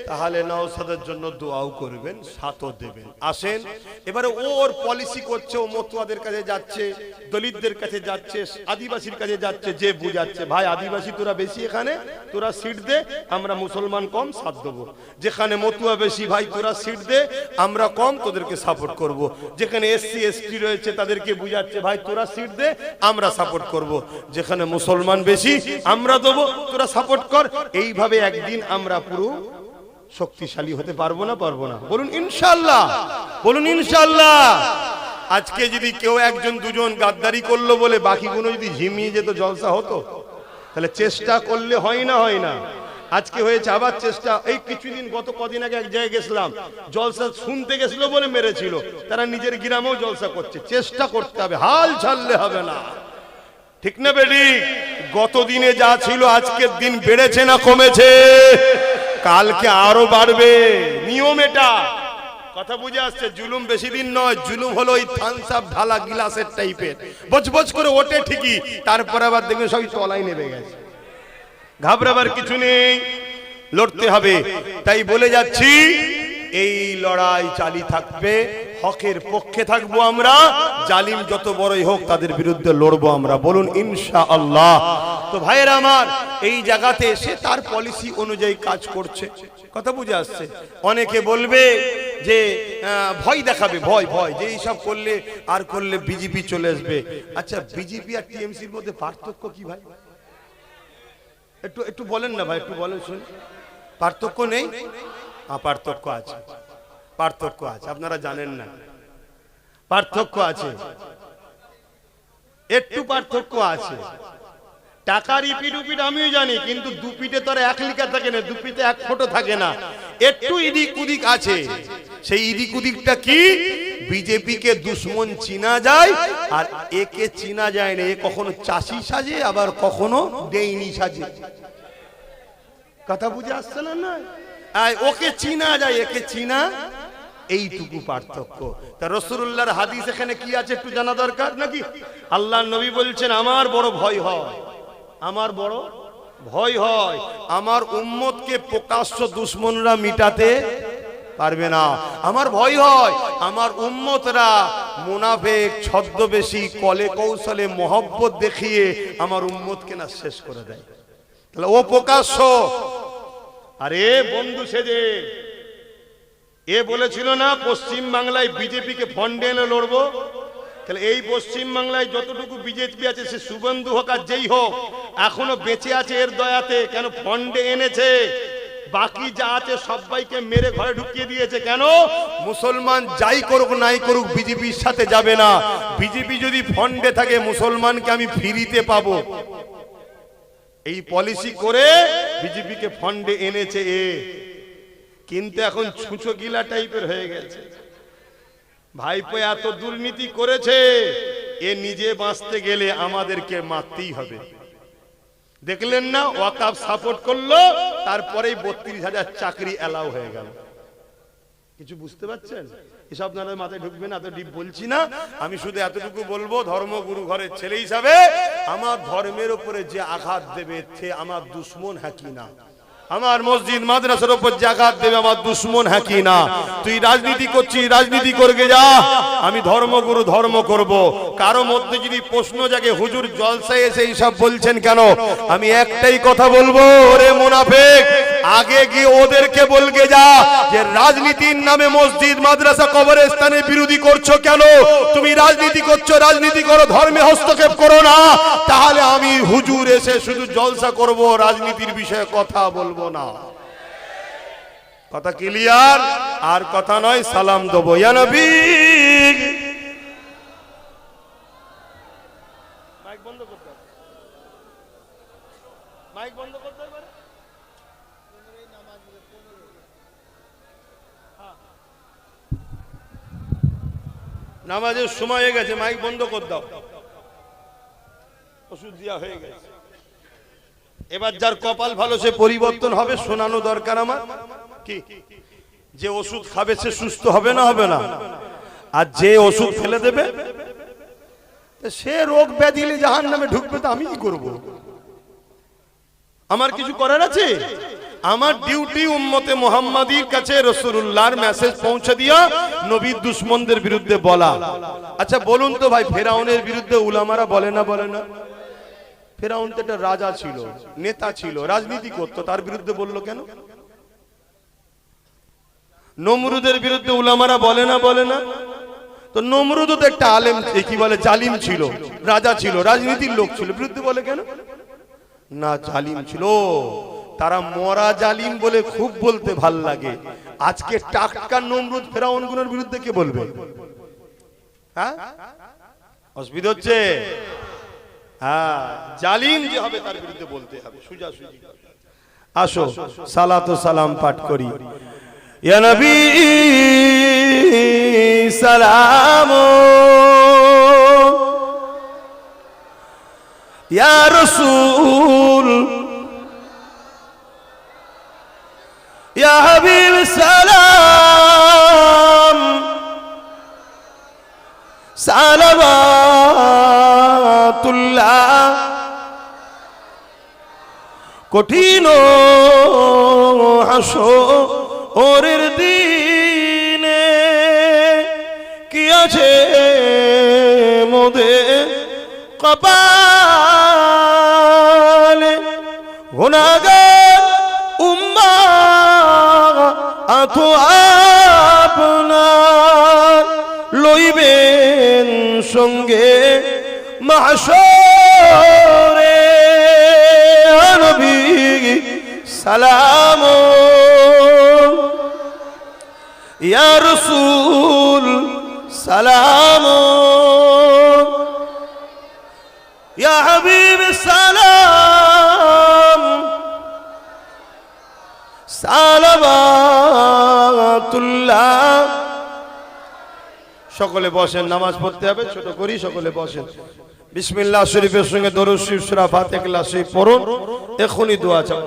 [SPEAKER 2] তাহলে নওশাদের জন্য দোয়াও করবেন, সাথও দেবেন। আসেন এবারে ওর পলিসি করছে, ও মতুয়াদের কাছে যাচ্ছে, দলিতদের কাছে যাচ্ছে, আদিবাসীর কাছে যাচ্ছে, যে বুঝাচ্ছে ভাই আদিবাসী তোরা বেশি, এখানে তোরা সিট দে, আমরা মুসলমান কম, সাথ দেবো। যেখানে মতুয়া বেশি, ভাই তোরা সিট দে, আমরা কম, তোদেরকে সাপোর্ট করব। যেখানে এসসি এসটি রয়েছে তাদেরকে বুঝাচ্ছে, ভাই তোরা সিট দে, আমরা সাপোর্ট করব। যেখানে মুসলমান বেশি, আমরা দেবো, তোরা সাপোর্ট কর। এইভাবে একদিন আমরা পুরো শক্তিশালী হতে পারবো না? পারবো না? বলুন ইনশাআল্লাহ, বলুন ইনশাআল্লাহ। আজকে যদি কেউ একজন দুজন গাদ্দারি করলো বলে বাকিগুলো যদি ঝিমিয়ে যেত, জলসা হতো? তাহলে চেষ্টা করলে হয় না? হয় না? আজকে হয়েছে আবার চেষ্টা। এই কিছুদিন, গত কদিন আগে এক জায়গায় গেছিলাম, জলসা শুনতে গেছিল বলে মেরেছিল। তারা নিজের গ্রামেও জলসা করছে। চেষ্টা করতে হবে, হাল ছাড়লে হবে না। ঠিক না বেডি? গত দিনে যা ছিল আজকের দিন বেড়েছে না কমেছে? কালকে আরো বাড়বে, নিয়ম এটা। কথা বুঝে আসছে? জুলুম বেশি দিন নয়। জুলুম হলো ওই থামস আপ ঢালা গিলাসের টাইপের, বজবজ করে ওঠে ঠিকই, তারপর আবার দেখবে সবই তলায় নেমে গেছে। ঘাবড়াবার কিছু নেই, লড়তে হবে। তাই বলে যাচ্ছি, এই লড়াই চালিয়ে থাকবে, হকের পক্ষে থাকবো আমরা। জালিম যত বড়ই হোক তাদের বিরুদ্ধে লড়বো আমরা। বলুন ইনশাআল্লাহ। তো ভাইয়েরা আমার, এই জায়গাতে এসে তার পলিসি অনুযায়ী কাজ করছে। কথা বুঝে আসছে? অনেকে বলবে যে ভয় দেখাবে, ভয় ভয় যে এইসব করলে আর করলে বিজেপি চলে আসবে। আচ্ছা, বিজেপি আর টিএমসির মধ্যে পার্থক্য কি ভাই? একটু একটু বলেন না ভাই, একটু বলেন শুনি। পার্থক্য নেই? পার্থক্য আছে, পার্থক্য আছে। আপনারা জানেন না, পার্থক্য আছে, একটু পার্থক্য আছে। টাকা রিপিট উপিট আমিও জানি, কিন্তু দুপিটে তো আর এক লিখা থাকে না, দুপিটে এক ফটো থাকে না, একটু ইদিক উদিক আছে। সেই ইদিক উদিকটা কি? বিজেপিকে দুশ্মন চিনা যায় আর একে চিনা যায় না। এ কখনো চাষি সাজে, আবার কখনো ডেইনি সাজে। কথা বুঝে আসছে না? না, ওকে চিনা যায়, একে চিনা, এইটুকু পার্থক্য। তা রাসূলুল্লাহর হাদিস এখানে কি আছে একটু জানা দরকার নাকি? আল্লাহর নবী বলছেন, আমার বড় ভয় হয়, আমার বড় ভয় হয়, আমার উম্মতকে প্রকাশ্য দুশমনরা মিটাতে পারবে না। আমার ভয় হয় আমার উম্মতরা মুনাফিক ছদ্মবেশী কলে কৌশলে মহব্বত দেখিয়ে আমার উম্মতকে না শেষ করে দেয়। তাহলে ও প্রকাশ্য, আরে বন্ধু সেজে এ বলেছিল না পশ্চিম বাংলায় বিজেপিকে ফন্ডে এনে লড়বো। তাহলে এই পশ্চিম বাংলায় যতটুকু বিজেপি আছে, সে শুভেন্দু হোক আর যেই হোক, এখনো বেঁচে আছে এর দয়াতে। কেন? ফন্ডে এনেছে। বাকি যা আছে সবাইকে মেরে ঘরে ঢুকিয়ে দিয়েছে। কেন? মুসলমান যাই করুক নাই করুক বিজেপির সাথে যাবে না। বিজেপি যদি ফন্ডে থাকে, মুসলমানকে আমি ফ্রিতে পাবো। এই পলিসি করে বিজেপিকে ফন্ডে এনেছে এ। কিন্তু এখন ছুঁচো গিলা টাইপের হয়ে গেছে। ভাইপো এত দুর্নীতি করেছে, এ নিজে বাঁচতে গেলে আমাদেরকে মারতেই হবে। দেখলেন না, ওয়াকাফ সাপোর্ট করলো, তারপরেই 32,000 চাকরি এলাও হয়ে গেল। কিছু বুঝতে পারছেন? এসব আপনাদের মাথায় ঢুকবে না, এত ডিপ বলছি না। আমি শুধু এতটুকু বলবো, ধর্মগুরু ঘরের ছেলে হিসাবে আমার ধর্মের উপরে যে আঘাত দেবে সে আমার দুশ্মন, হ্যাঁ কি না? আমার মসজিদ মাদ্রাসার উপর জাকাত দেবে আমার দুশ্মন হ্যাঁ কি না? তুই রাজনীতি করছিস, রাজনীতি করবে যা, আমি ধর্মগুরু ধর্ম করব। কারো মধ্যে যদি প্রশ্ন জাগে হুজুর জলসায় এসে এইসব বলছেন কেন, আমি একটাই কথা বলবো, ওরে মুনাফিক, আগে গিয়ে ওদেরকে বলগে যা যে রাজনীতির নামে মসজিদ মাদ্রাসা কবরস্থানের বিরোধী করছো কেন? তুমি রাজনীতি করছো, রাজনীতি করো, ধর্মে হস্তক্ষেপ করো না, তাহলে আমি হুজুর এসে শুধু জলসা করব, রাজনীতির বিষয়ে কথা বলবো না। কথা ক্লিয়ার? আর কথা নয়, সালাম দেবো ইয়া নবী। মাইক বন্ধ করতে হবে, মাইক বন্ধ করতে হবে। নামাজের সময় হয়ে গেছে, মাইক বন্ধ করে দাও। ওষুধ দেওয়া হয়ে গেছে, এবার যার কপাল ভালো সে পরিবর্তন হবে, শোনানো দরকার আমার কি? যে ওষুধ খাবে সে সুস্থ হবে না হবে না? আর যে ওষুধ ফেলে দেবে সে রোগ ব্যাধিলে জাহান্নামে ঢুকবে, তো আমি কি করব? আমার কিছু করার আছে? আমার ডিউটি উম্মতে মুহাম্মাদির কাছে রাসূলুল্লাহর মেসেজ পৌঁছে দিয়া নবীর দুশমনদের বিরুদ্ধে বলা। আচ্ছা বলুন তো ভাই, ফেরাউনের বিরুদ্ধে উলামারা বলে না বলে না? ফেরাউন তো একটা রাজা ছিল, নেতা ছিল, রাজনীতি করতো, তার বিরুদ্ধে বললো কেন? নমরুদের বিরুদ্ধে উলামারা বলে না বলে না? তো নমরুদ তো একটা আলেম, কি বলে, জালিম ছিল, রাজা ছিল, রাজনীতির লোক ছিল, বিরুদ্ধে বলে কেন? না, জালিম ছিল। তারা মরা জালিম বলে খুব বলতে ভাল লাগে। আজকে টাটকা নমরুদ ফেরাউনগুলোর বিরুদ্ধে কে বলবে? হ্যাঁ, অসুবিধা হচ্ছে। হ্যাঁ, জালিম যে হবে তার বিরুদ্ধে বলতে হবে, সোজাসুজি। আসো সালাত ও সালাম পাঠ করি। ইয়া নবী সালাম, ইয়া রাসূল, ইয়া হাবিব সালাম, সালাওয়াতুল্লাহ। কঠিন হাসরের দিনে কি আছে মোদের কপালে, গুনাহগার উম্মাহ আতো আপনার লইবেন সঙ্গে মাহশরে। নবী সালাম, ইয়া রাসূল সালাম, ইয়া হাবিব সালাম, সালাওয়াতুল্লাহ। সকলে বসেন, নামাজ পড়তে হবে, ছোট করি, সকলে বসেন। বিসমিল্লাহ শরীফের সঙ্গে দরুদ শরীফ, সূরা ফাতিহা শরীফ পড়ুন, এখনই দোয়া চাও।